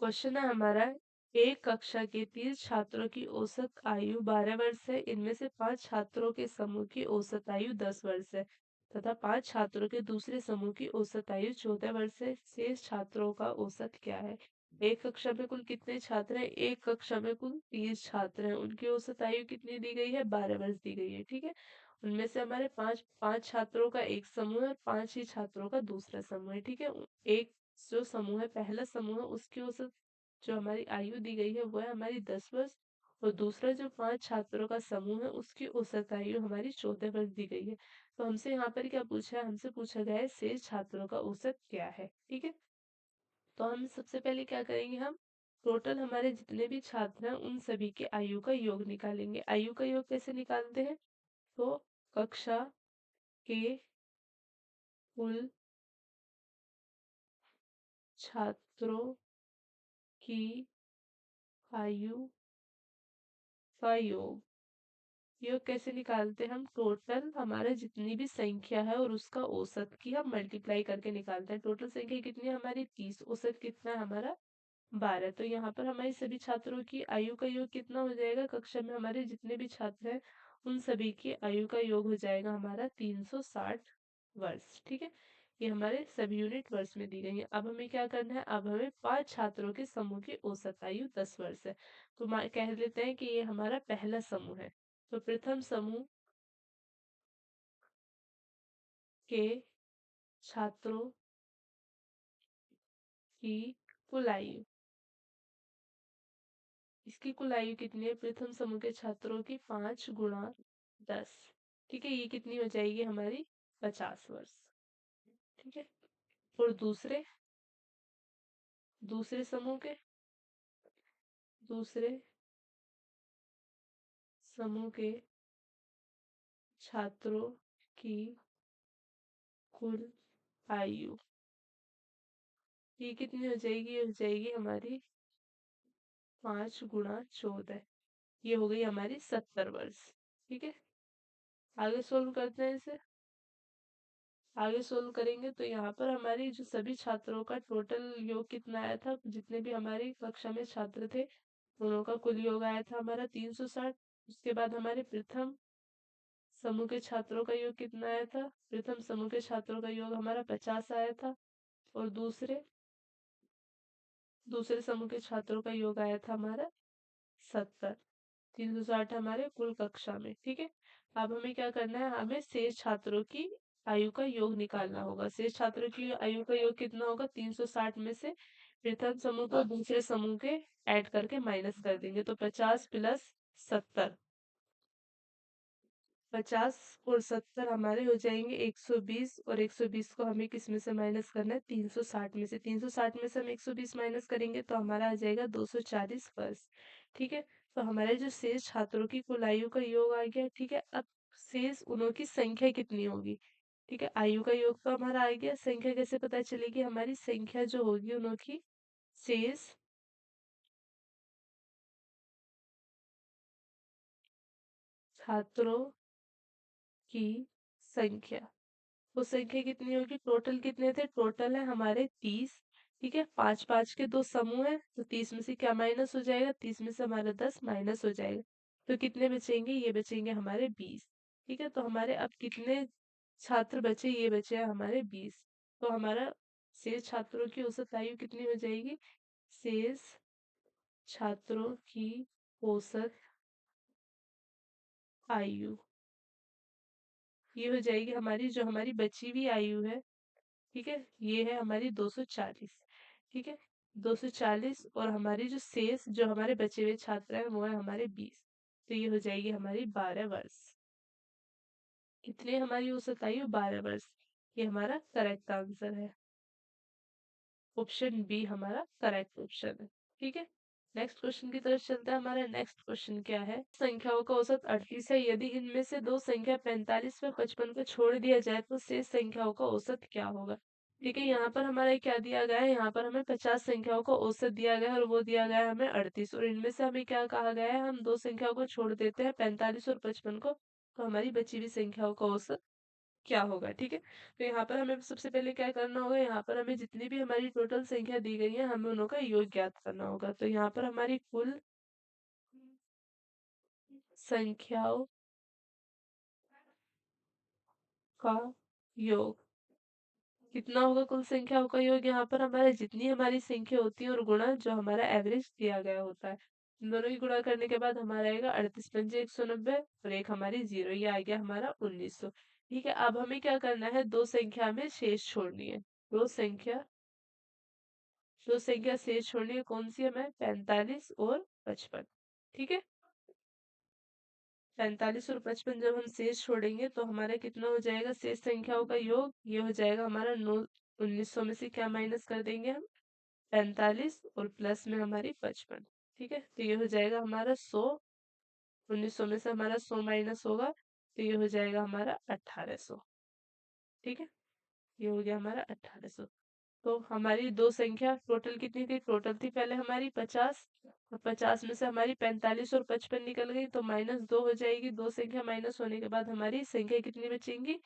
क्वेश्चन है हमारा, एक कक्षा के 30 छात्रों की औसत आयु 12 वर्ष है। इनमें से 5 छात्रों के समूह की औसत आयु 10 वर्ष है तथा 5 छात्रों के दूसरे समूह की औसत आयु 14 वर्ष है। शेष छात्रों का औसत क्या है? एक कक्षा में कुल कितने छात्र हैं? एक कक्षा में कुल 30 छात्र हैं। उनकी औसत आयु कितनी दी गई है? 12 वर्ष दी गई है। ठीक है, उनमें से हमारे पांच पांच छात्रों का एक समूह है और 5 ही छात्रों का दूसरा समूह है। ठीक है, एक जो समूह है, पहला समूह है, उसकी औसत जो हमारी आयु दी गई है वो है हमारी 10 वर्ष और दूसरा जो 5 छात्रों का समूह है उसकी औसत आयु हमारी 14 वर्ष दी गई है। तो हमसे यहाँ पर क्या पूछा है? हमसे पूछा गया है शेष छात्रों का औसत क्या है। ठीक है, तो हम सबसे पहले क्या करेंगे? हम टोटल हमारे जितने भी छात्र हैं उन सभी के आयु का योग निकालेंगे। आयु का योग कैसे निकालते हैं? तो कक्षा के कुल छात्रों की आयु का योग। योग कैसे निकालते हैं? हम टोटल हमारे जितनी भी संख्या है और उसका औसत की हम मल्टीप्लाई करके निकालते हैं। टोटल संख्या कितनी है हमारी? 30। औसत कितना है हमारा? 12। तो यहाँ पर हमारे सभी छात्रों की आयु का योग कितना हो जाएगा? कक्षा में हमारे जितने भी छात्र हैं उन सभी की आयु का योग हो जाएगा हमारा 360 वर्ष। ठीक है, ये हमारे सभी यूनिट वर्ष में दी गई है। अब हमें क्या करना है? अब हमें 5 छात्रों के समूह की औसत आयु 10 वर्ष है। तो कह लेते हैं कि ये हमारा पहला समूह है। तो प्रथम समूह के छात्रों की कुल आयु, इसकी कुल आयु कितनी है? प्रथम समूह के छात्रों की 5 गुणा 10। ठीक है, ये कितनी हो जाएगी हमारी? 50 वर्ष। ठीक है, और दूसरे दूसरे समूह के दूसरे समूह के छात्रों की कुल आयु, ये कितनी हो जाएगी? ये हो जाएगी हमारी 5 गुणा 14। ये हो गई हमारी 70 वर्ष। ठीक है, आगे सोल्व करते हैं इसे। आगे सोल्व करेंगे तो यहाँ पर हमारी जो सभी छात्रों का टोटल योग कितना आया था? जितने भी हमारी कक्षा में छात्र थे दोनों का कुल योग आया था हमारा 360। उसके बाद हमारे प्रथम समूह के छात्रों का योग कितना आया था? प्रथम समूह के छात्रों का योग हमारा 50 आया था और दूसरे समूह के छात्रों का योग आया था हमारा 70। 360 हमारे कुल कक्षा में। ठीक है, अब हमें क्या करना है? हमें शेष छात्रों की आयु का योग निकालना होगा। शेष छात्रों की आयु का योग कितना होगा? 360 में से प्रथम समूह को दूसरे समूह के ऐड करके माइनस कर देंगे। तो 50 प्लस 70, 50 और 70 हमारे हो जाएंगे 120 और 120 को हमें किस में से माइनस करना है? 360 में से। 360 में से हम 120 माइनस करेंगे तो हमारा आ जाएगा 240 वर्ष। ठीक है, तो हमारे जो शेष छात्रों की कुल आयु का योग आ गया। ठीक है, अब शेष उनों की संख्या कितनी होगी? ठीक है, आयु का योग तो हमारा आ गया, संख्या कैसे पता चलेगी? हमारी संख्या जो होगी उनों की शेष छात्रों की संख्या, वो संख्या कितनी होगी? टोटल कितने थे? टोटल है हमारे 30। ठीक है, 5 5 के दो समूह है तो 30 में से क्या माइनस हो जाएगा? 30 में से हमारा 10 माइनस हो जाएगा। तो कितने बचेंगे? ये बचेंगे हमारे 20। ठीक है, तो हमारे अब कितने छात्र बचे? ये बचे हैं हमारे 20। तो हमारा शेष छात्रों की औसत आयु कितनी हो जाएगी? शेष छात्रों की औसत आयु, ये हो जाएगी हमारी जो हमारी बची हुई आयु है ठीक है, ये है हमारी 240। ठीक है, 240 और हमारी जो शेष जो हमारे बचे हुए छात्र हैं वो है हमारे 20। तो ये हो जाएगी हमारी 12 वर्ष। कितने हमारी औसत आयु? 12 वर्ष। ये हमारा करेक्ट आंसर है। ऑप्शन बी हमारा करेक्ट ऑप्शन है। ठीक है, नेक्स्ट क्वेश्चन की तरफ चलते हैं। हमारा नेक्स्ट क्वेश्चन क्या है? संख्याओं का औसत 38 है। यदि इनमें से दो संख्या 45 व 55 को छोड़ दिया जाए तो शेष संख्याओं का औसत क्या होगा? ठीक है, यहाँ पर हमारा क्या दिया गया है? यहाँ पर हमें 50 संख्याओं का औसत दिया गया है और वो दिया गया है हमें 38। और इनमें से हमें क्या कहा गया है? हम दो संख्याओं को छोड़ देते हैं, 45 और 55 को, तो हमारी बची हुई संख्याओं का औसत क्या होगा? ठीक है, तो यहाँ पर हमें सबसे पहले क्या करना होगा? यहाँ पर हमें जितनी भी हमारी टोटल संख्या दी गई है हमें उनका योग ज्ञात करना होगा। तो यहाँ पर हमारी कुल संख्याओं का योग कितना होगा? कुल संख्याओं का योग यहाँ पर हमारे जितनी हमारी संख्या होती है और गुणा जो हमारा एवरेज दिया गया होता है, इन दोनों की गुणा करने के बाद हमारा आएगा 38 पंजे 190 और एक हमारी जीरो, ये आ गया हमारा 1900। ठीक है, अब हमें क्या करना है? दो संख्या में शेष छोड़नी है। दो संख्या दो संख्या शेष छोड़नी है, कौन सी? हमें 45 और 55। ठीक है, 45 और 55 जब हम शेष छोड़ेंगे तो हमारा कितना हो जाएगा? शेष संख्याओं का योग ये हो जाएगा हमारा 1900 में से क्या माइनस कर देंगे हम? 45 और प्लस में हमारी 55। ठीक है, तो ये हो जाएगा हमारा 100। 1900 में से हमारा 100 माइनस होगा तो ये हो जाएगा हमारा 1800। ठीक है, ये हो गया हमारा 1800। तो हमारी दो संख्या टोटल कितनी थी? टोटल थी पहले हमारी 50 और 50 में से हमारी 45 और 55 निकल गई तो -2 हो जाएगी। दो संख्या माइनस होने के बाद हमारी संख्या कितनी बचेंगी?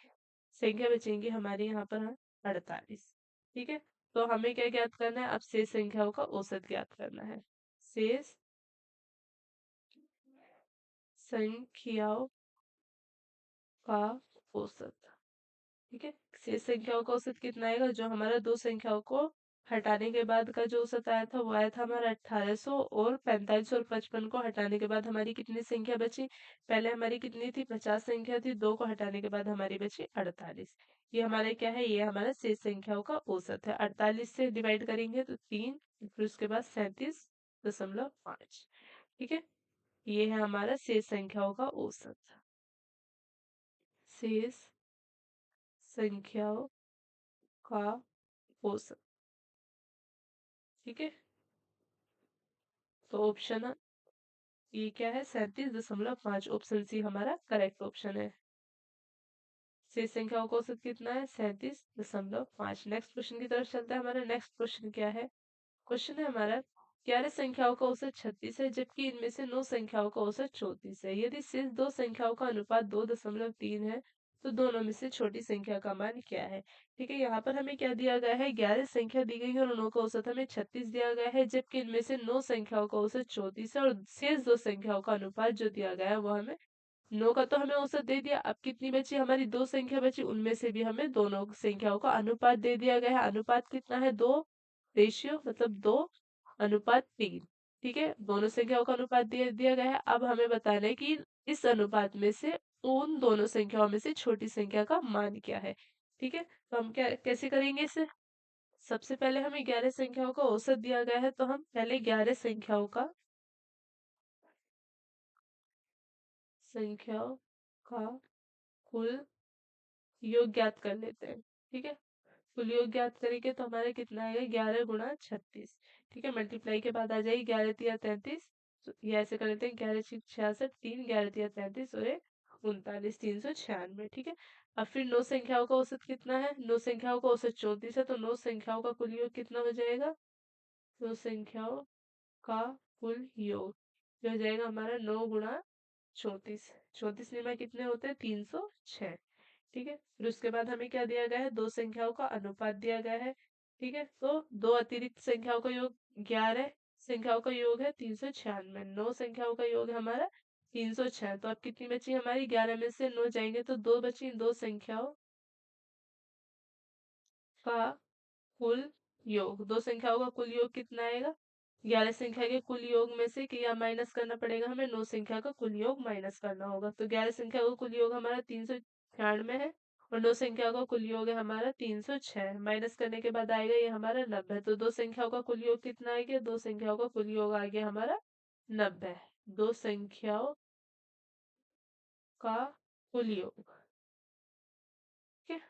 संख्या बचेंगी हमारी यहाँ पर 48। ठीक है, तो हमें क्या ज्ञात करना है? अब शेष संख्याओं का औसत ज्ञात करना है। शेष संख्याओं का औसत। ठीक है, शेष संख्याओं का औसत कितना आएगा? जो हमारा दो संख्याओं को हटाने के बाद का जो औसत आया था वो आया था हमारा 1800 और 45 और 55 को हटाने के बाद हमारी कितनी संख्या बची? पहले हमारी कितनी थी? 50 संख्या थी, दो को हटाने के बाद हमारी बची 48। ये हमारे क्या है? ये हमारा शेष संख्याओं का औसत है। 48 से डिवाइड करेंगे तो 3, फिर उसके बाद 37.5। ठीक है, ये है हमारा शेष संख्याओं का औसत। शेष संख्याओं का औसत। ठीक है, तो ऑप्शन ये क्या है? 37.5। ऑप्शन सी हमारा करेक्ट ऑप्शन है। शेष संख्याओं का औसत कितना है? 37.5। नेक्स्ट क्वेश्चन की तरफ चलते हैं। हमारा नेक्स्ट क्वेश्चन क्या है? क्वेश्चन है हमारा 11 संख्याओं का औसत 36 है जबकि इनमें से 9 संख्याओं का औसत 34 है। यदि शेष दो संख्याओं का अनुपात 2.3 है तो दोनों में से छोटी संख्या का मान क्या है? ठीक है, यहाँ पर हमें क्या दिया गया है? 11 संख्या दी गई है और 9 का औसत हमें 36 दिया गया है जबकि इनमें से 9 संख्याओं का औसत 34 है और शेष दो संख्याओं का अनुपात जो दिया गया है वो हमें 9 का तो हमें औसत दे दिया। अब कितनी बची? हमारी दो संख्या बची, उनमें से भी हमें दोनों संख्याओं का अनुपात दे दिया गया है। अनुपात कितना है? 2 रेशियो मतलब 2:3। ठीक है, दोनों संख्याओं का अनुपात दे दिया गया है। अब हमें बताना है कि इस अनुपात में से उन दोनों संख्याओं में से छोटी संख्या का मान क्या है। ठीक है, तो हम क्या कैसे करेंगे इसे? सबसे पहले हमें 11 संख्याओं का औसत दिया गया है तो हम पहले 11 संख्याओं का कुल योग ज्ञात कर लेते हैं। ठीक है, कुल योग ज्ञात करेंगे तो हमारा कितना आएगा? 11 गुणा 36। ठीक है, मल्टीप्लाई के बाद आ जाएगी 11 तिया 33। तो ये ऐसे कर लेते हैं 11 छिक 66, 3 11 तिया 33 और 39 396। ठीक है, अब फिर 9 संख्याओं का औसत कितना है? 9 संख्याओं का औसत 34 है तो 9 संख्याओं का कुल योग कितना हो जाएगा? 9 संख्याओं का कुल योग जो हो जाएगा हमारा 9 गुणा 34। 34 में कितने होते हैं? 306। ठीक है, फिर उसके बाद हमें क्या दिया गया है? दो संख्याओं का अनुपात दिया गया है। ठीक है, तो दो अतिरिक्त संख्याओं का योग 11 संख्याओं का योग है 396। 9 संख्याओं का योग है हमारा 306। तो अब कितनी बची हमारी? 11 में से 9 जाएंगे तो 2 बची। दो संख्याओं का कुल योग, दो संख्याओं का कुल योग कितना आएगा? 11 संख्या के कुल योग में से क्या माइनस करना पड़ेगा? हमें 9 संख्या का कुल योग माइनस करना होगा। तो 11 संख्या का कुल योग हमारा 396 है और दो संख्याओं का कुल योग है हमारा 306। माइनस करने के बाद आएगा ये हमारा 90। तो दो संख्याओं का कुल योग कितना आ गया? दो संख्याओं का कुल योग आ गया हमारा 90। दो संख्याओं का कुल योग, ठीक है,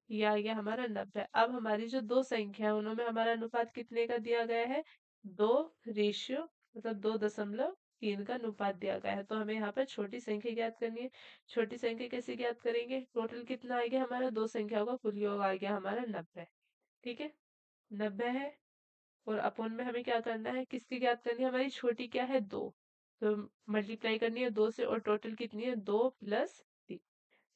ये आ गया हमारा 90। अब हमारी जो दो संख्या है उनमें हमारा अनुपात कितने का दिया गया है? 2 रेशियो मतलब 2.3 का अनुपात दिया गया है। तो हमें यहाँ पर छोटी संख्या ज्ञात करनी है। छोटी संख्या कैसे ज्ञात करेंगे? टोटल कितना आ गया हमारा? दो संख्याओं का कुल योग आ गया हमारा 90, ठीक है, 90 है। और अपोन में हमें क्या करना है? किसकी ज्ञात करनी है? हमारी छोटी क्या है? 2। तो मल्टीप्लाई करनी है 2 से, और टोटल कितनी है? 2 + 3।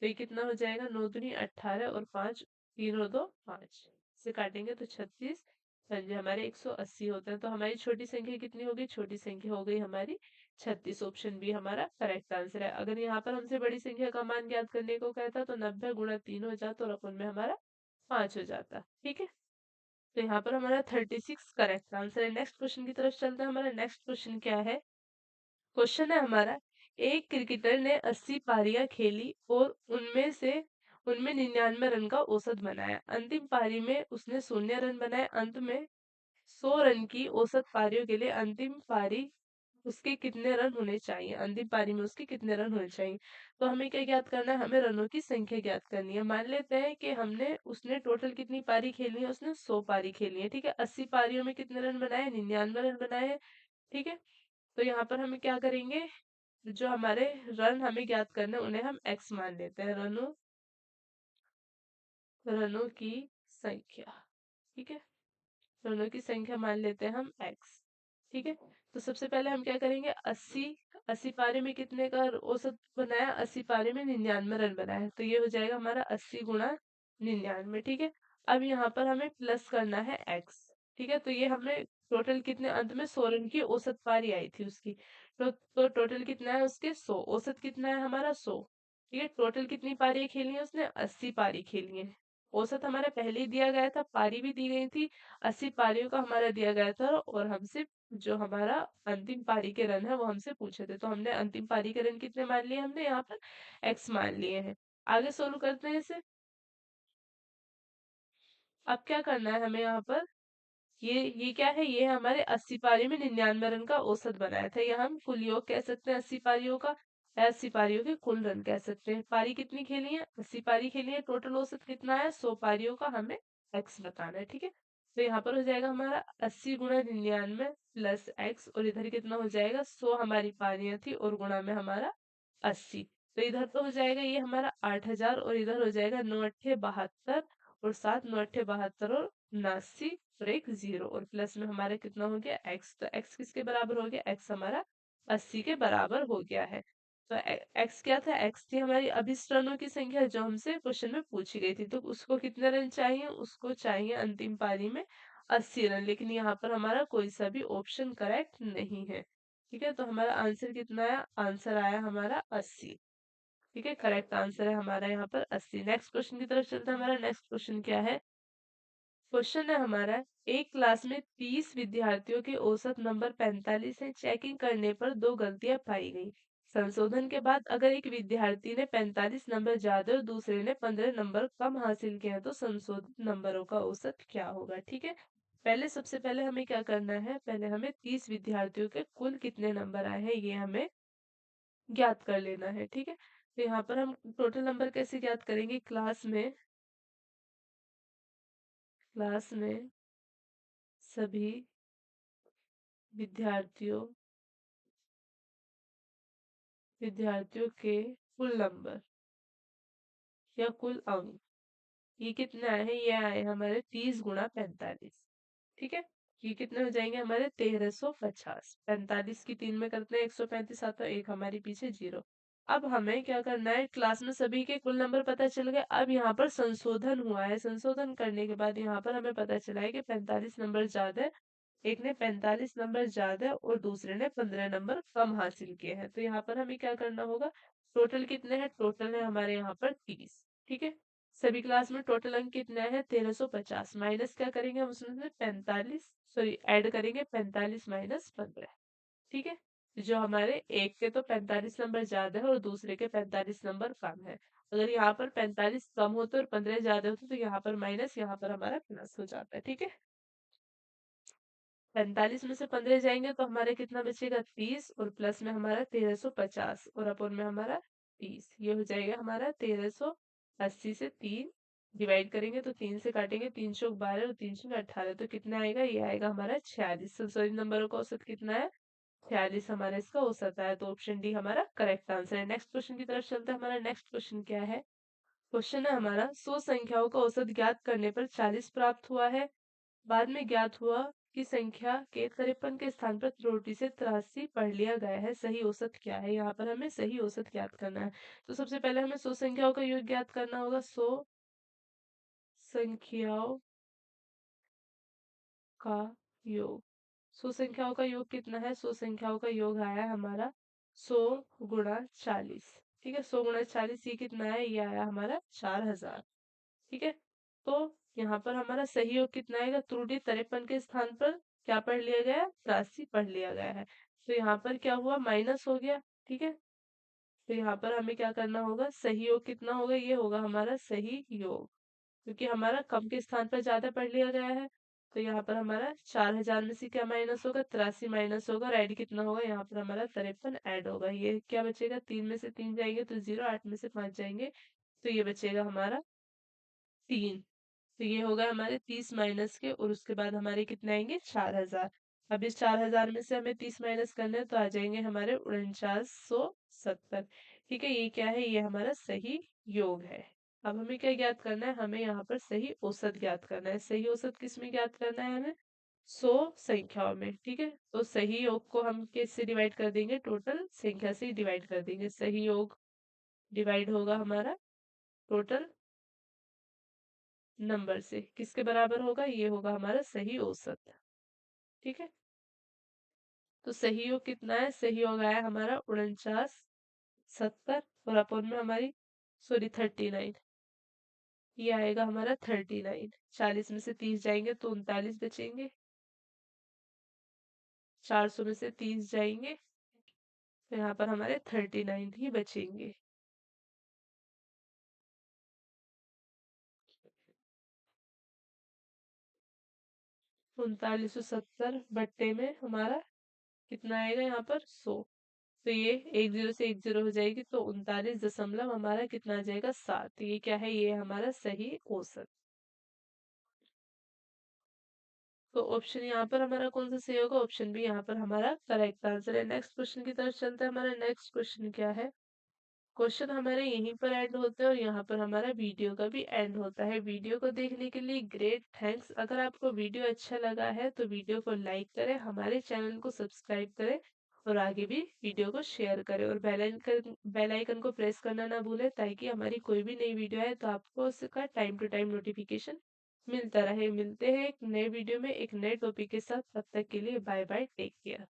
तो ये कितना हो जाएगा? 9 दूनी 18 और 5, 3 और 2 5 से काटेंगे तो 36 पंजे हमारे 180 होते हैं। तो हमारी छोटी संख्या कितनी होगी? छोटी संख्या हो गई हमारी 36। ऑप्शन बी हमारा करेक्ट आंसर है। अगर यहाँ पर हमसे बड़ी संख्या का मान ज्ञात करने को कहता तो 90 गुणा 3 हो जाता और अपन में हमारा 5 हो जाता, ठीक है। तो यहाँ पर हमारा 36 करेक्ट आंसर है। नेक्स्ट क्वेश्चन की तरफ चलते हैं। हमारा नेक्स्ट क्वेश्चन क्या है? क्वेश्चन है हमारा, एक क्रिकेटर ने 80 पारियां खेली और उनमें 99 रन का औसत बनाया। अंतिम पारी में उसने 0 रन बनाए। अंत में 100 रन की औसत पारियों के लिए अंतिम पारी उसके कितने रन होने चाहिए? अंतिम पारी में उसके कितने रन होने चाहिए? तो हमें क्या ज्ञात करना है? हमें रनों की संख्या ज्ञात करनी है। मान लेते हैं कि उसने टोटल कितनी पारी खेली है? उसने 100 पारी खेली है, ठीक है। 80 पारियों में कितने रन बनाए? 99 रन बनाए हैं, ठीक है। तो यहाँ पर हमें क्या करेंगे? जो हमारे रन हमें ज्ञात करने उन्हें हम एक्स मान लेते हैं। रनों की संख्या, ठीक है, रनों की संख्या मान लेते हैं हम एक्स, ठीक है। तो सबसे पहले हम क्या करेंगे? 80, 80 पारी में कितने का औसत बनाया? 80 पारी में 99 रन बनाया। तो ये हो जाएगा हमारा 80 गुणा 99, ठीक है। अब यहाँ पर हमें प्लस करना है एक्स, ठीक है। तो ये हमें टोटल कितने, अंत में 100 रन की औसत पारी आई थी उसकी। तो टोटल कितना है उसके? 100। औसत कितना है हमारा? 100, ठीक है। टोटल कितनी पारी खेली है उसने? 80 पारी खेली है। औसत हमारा पहले ही दिया गया था, पारी भी दी गई थी, 80 पारियों का हमारा दिया गया था, और हमसे जो हमारा अंतिम पारी के रन है वो हमसे पूछे थे। तो हमने अंतिम पारी के रन कितने मान लिए? हमने यहाँ पर एक्स मान लिए हैं। आगे सोल्व करते हैं इसे। अब क्या करना है हमें यहाँ पर? ये क्या है? ये हमारे 80 पारी में 99 रन का औसत बनाया था। यह हम कुल योग कह सकते हैं 80 पारियों का, 80 पारियों के कुल रन कह सकते हैं। पारी कितनी खेली है? 80 पारी खेली है। टोटल औसत कितना है? 100 पारियों का हमें एक्स बताना है, ठीक है। तो यहाँ पर हो जाएगा हमारा 80 गुणा 99 प्लस एक्स, और इधर कितना हो जाएगा? 100 हमारी पारियां थी और गुणा में हमारा 80। तो इधर तो हो जाएगा ये हमारा 8000, और इधर हो जाएगा 9 अट्ठे 72, और 7 9 अट्ठे 72 और 79 और एक 0, और प्लस में हमारा कितना हो गया? एक्स। तो एक्स किसके बराबर हो गया? एक्स हमारा 80 के बराबर हो गया है। तो एक्स क्या था? एक्स थी हमारी अभिष्ट रनों की संख्या जो हमसे क्वेश्चन में पूछी गई थी। तो उसको कितने रन चाहिए? उसको चाहिए अंतिम पारी में 80 रन। लेकिन यहाँ पर हमारा कोई सा भी ऑप्शन करेक्ट नहीं है, ठीक है। तो हमारा आंसर कितना आया? आंसर आया हमारा 80, ठीक है। करेक्ट आंसर है हमारा यहाँ पर 80। नेक्स्ट क्वेश्चन की तरफ चलते हैं। हमारा नेक्स्ट क्वेश्चन क्या है? क्वेश्चन है हमारा, एक क्लास में 30 विद्यार्थियों के औसत नंबर 45 है। चेकिंग करने पर 2 गलतियां पाई गई। संशोधन के बाद अगर एक विद्यार्थी ने 45 नंबर ज्यादा और दूसरे ने 15 नंबर कम हासिल किए हैं तो संशोधित नंबरों का औसत क्या होगा, ठीक है। सबसे पहले हमें क्या करना है? पहले हमें 30 विद्यार्थियों के कुल कितने नंबर आए हैं ये हमें ज्ञात कर लेना है, ठीक है। तो यहाँ पर हम टोटल नंबर कैसे ज्ञात करेंगे? क्लास में सभी विद्यार्थियों विद्यार्थियों के कुल नंबर या कुल अंक, ये कितने आए हैं? ये आए हैं हमारे 30 गुणा 45, ठीक है। ये कितने हो जाएंगे हमारे? 1350। 45 की 3 में करते हैं 135 आता है, एक हमारी पीछे 0। अब हमें क्या करना है? क्लास में सभी के कुल नंबर पता चल गए। अब यहाँ पर संशोधन हुआ है। संशोधन करने के बाद यहाँ पर हमें पता चला है कि 45 नंबर ज्यादा है, एक ने 45 नंबर ज्यादा और दूसरे ने 15 नंबर कम हासिल किए हैं। तो यहाँ पर हमें क्या करना होगा? टोटल कितने हैं? टोटल है हमारे यहाँ पर 30, ठीक है। सभी क्लास में टोटल अंक कितने हैं? 1350। माइनस क्या करेंगे हम उसमें से? 45, सॉरी ऐड करेंगे 45 माइनस 15, ठीक है। जो हमारे एक के तो 45 नंबर ज्यादा है और दूसरे के 45 नंबर कम है। अगर यहाँ पर 45 कम होते और 15 ज्यादा होते तो यहाँ पर माइनस, यहाँ पर हमारा प्लस हो जाता है। ठीक है, 45 में से 15 जाएंगे तो हमारे कितना बचेगा 30, और प्लस में हमारा 1350, और अपोन में हमारा 30, ये हो जाएगा हमारा 1380 से 3 डिवाइड करेंगे तो 3 से काटेंगे, 3 चौक 12 और 3 चौक 18, तो कितना आएगा, ये आएगा हमारा 46। सॉरी, नंबरों का औसत कितना है, 46 हमारा इसका औसत है। तो ऑप्शन डी हमारा करेक्ट आंसर है। नेक्स्ट क्वेश्चन की तरफ चलते हैं। हमारा नेक्स्ट क्वेश्चन क्या है, क्वेश्चन है हमारा 100 संख्याओं का औसत ज्ञात करने पर 40 प्राप्त हुआ है। बाद में ज्ञात हुआ कि संख्या के 53 के स्थान पर त्रुटि से 83 पढ़ लिया गया है, सही औसत क्या है। यहाँ पर हमें सही औसत ज्ञात करना है। तो सबसे पहले हमें 100 संख्याओं का योग ज्ञात करना होगा। 100 संख्याओं का योग, 100 संख्याओं का योग कितना है, 100 संख्याओं का योग आया है हमारा 100 गुणा 40। ठीक है, 100 गुणा 40 ये कितना है, ये आया हमारा 4000। ठीक है, तो यहाँ पर हमारा सही योग कितना आएगा, त्रुटि 53 के स्थान पर क्या पढ़ लिया गया है, 83 पढ़ लिया गया है। तो यहाँ पर क्या हुआ, माइनस हो गया। ठीक है, तो यहाँ पर हमें क्या करना होगा, सही योग कितना होगा, ये होगा हमारा सही योग, क्योंकि हमारा कम के स्थान पर ज्यादा पढ़ लिया गया है। तो यहाँ पर हमारा 4000 में से क्या माइनस होगा, 83 माइनस होगा, और ऐड कितना होगा, यहाँ पर हमारा 53 ऐड होगा। ये क्या बचेगा, 3 में से 3 जाएंगे तो 0, 8 में से 5 जाएंगे तो ये बचेगा हमारा 3। तो ये होगा हमारे 30 माइनस के, और उसके बाद हमारे कितने आएंगे, 4000। अब इस 4000 में से हमें 30 माइनस करना है तो आ जाएंगे हमारे 4970। ठीक है, ये क्या है, ये हमारा सही योग है। अब हमें क्या ज्ञात करना है, हमें यहाँ पर सही औसत ज्ञात करना है। सही औसत किस में ज्ञात करना है, हमें 100 संख्याओं में। ठीक है, तो सही योग को हम किससे डिवाइड कर देंगे, टोटल संख्या से डिवाइड कर देंगे। सही योग डिवाइड होगा हमारा टोटल नंबर से, किसके बराबर होगा, ये होगा हमारा सही औसत। ठीक है, तो सही योग कितना है, सही योग आया हमारा 4970, और अपन में हमारी सॉरी 39, ये आएगा हमारा 39। 40 में से 30 जाएंगे तो 39 बचेंगे, 400 में से 30 जाएंगे तो यहाँ पर हमारे 39 ही बचेंगे। 3970 बट्टे में हमारा कितना आएगा, यहाँ पर 100, तो ये एक जीरो से एक जीरो हो जाएगी, तो 39 दशमलव हमारा कितना आ जाएगा, 7। तो ये क्या है, ये हमारा सही औसत। तो ऑप्शन यहाँ पर हमारा कौन सा सही होगा, ऑप्शन बी यहाँ पर हमारा करेक्ट आंसर है। नेक्स्ट क्वेश्चन की तरफ चलते हैं। हमारा नेक्स्ट क्वेश्चन क्या है, क्वेश्चन हमारे यहीं पर एंड होते हैं और यहाँ पर हमारा वीडियो का भी एंड होता है। वीडियो को देखने के लिए ग्रेट थैंक्स। अगर आपको वीडियो अच्छा लगा है तो वीडियो को लाइक करें, हमारे चैनल को सब्सक्राइब करें, और आगे भी वीडियो को शेयर करें, और बेल आइकन को प्रेस करना ना भूलें, ताकि हमारी कोई भी नई वीडियो आए तो आपको उसका टाइम टू टाइम नोटिफिकेशन मिलता रहे। मिलते हैं एक नए वीडियो में एक नए टॉपिक के साथ, तब तक के लिए बाय बाय, टेक केयर।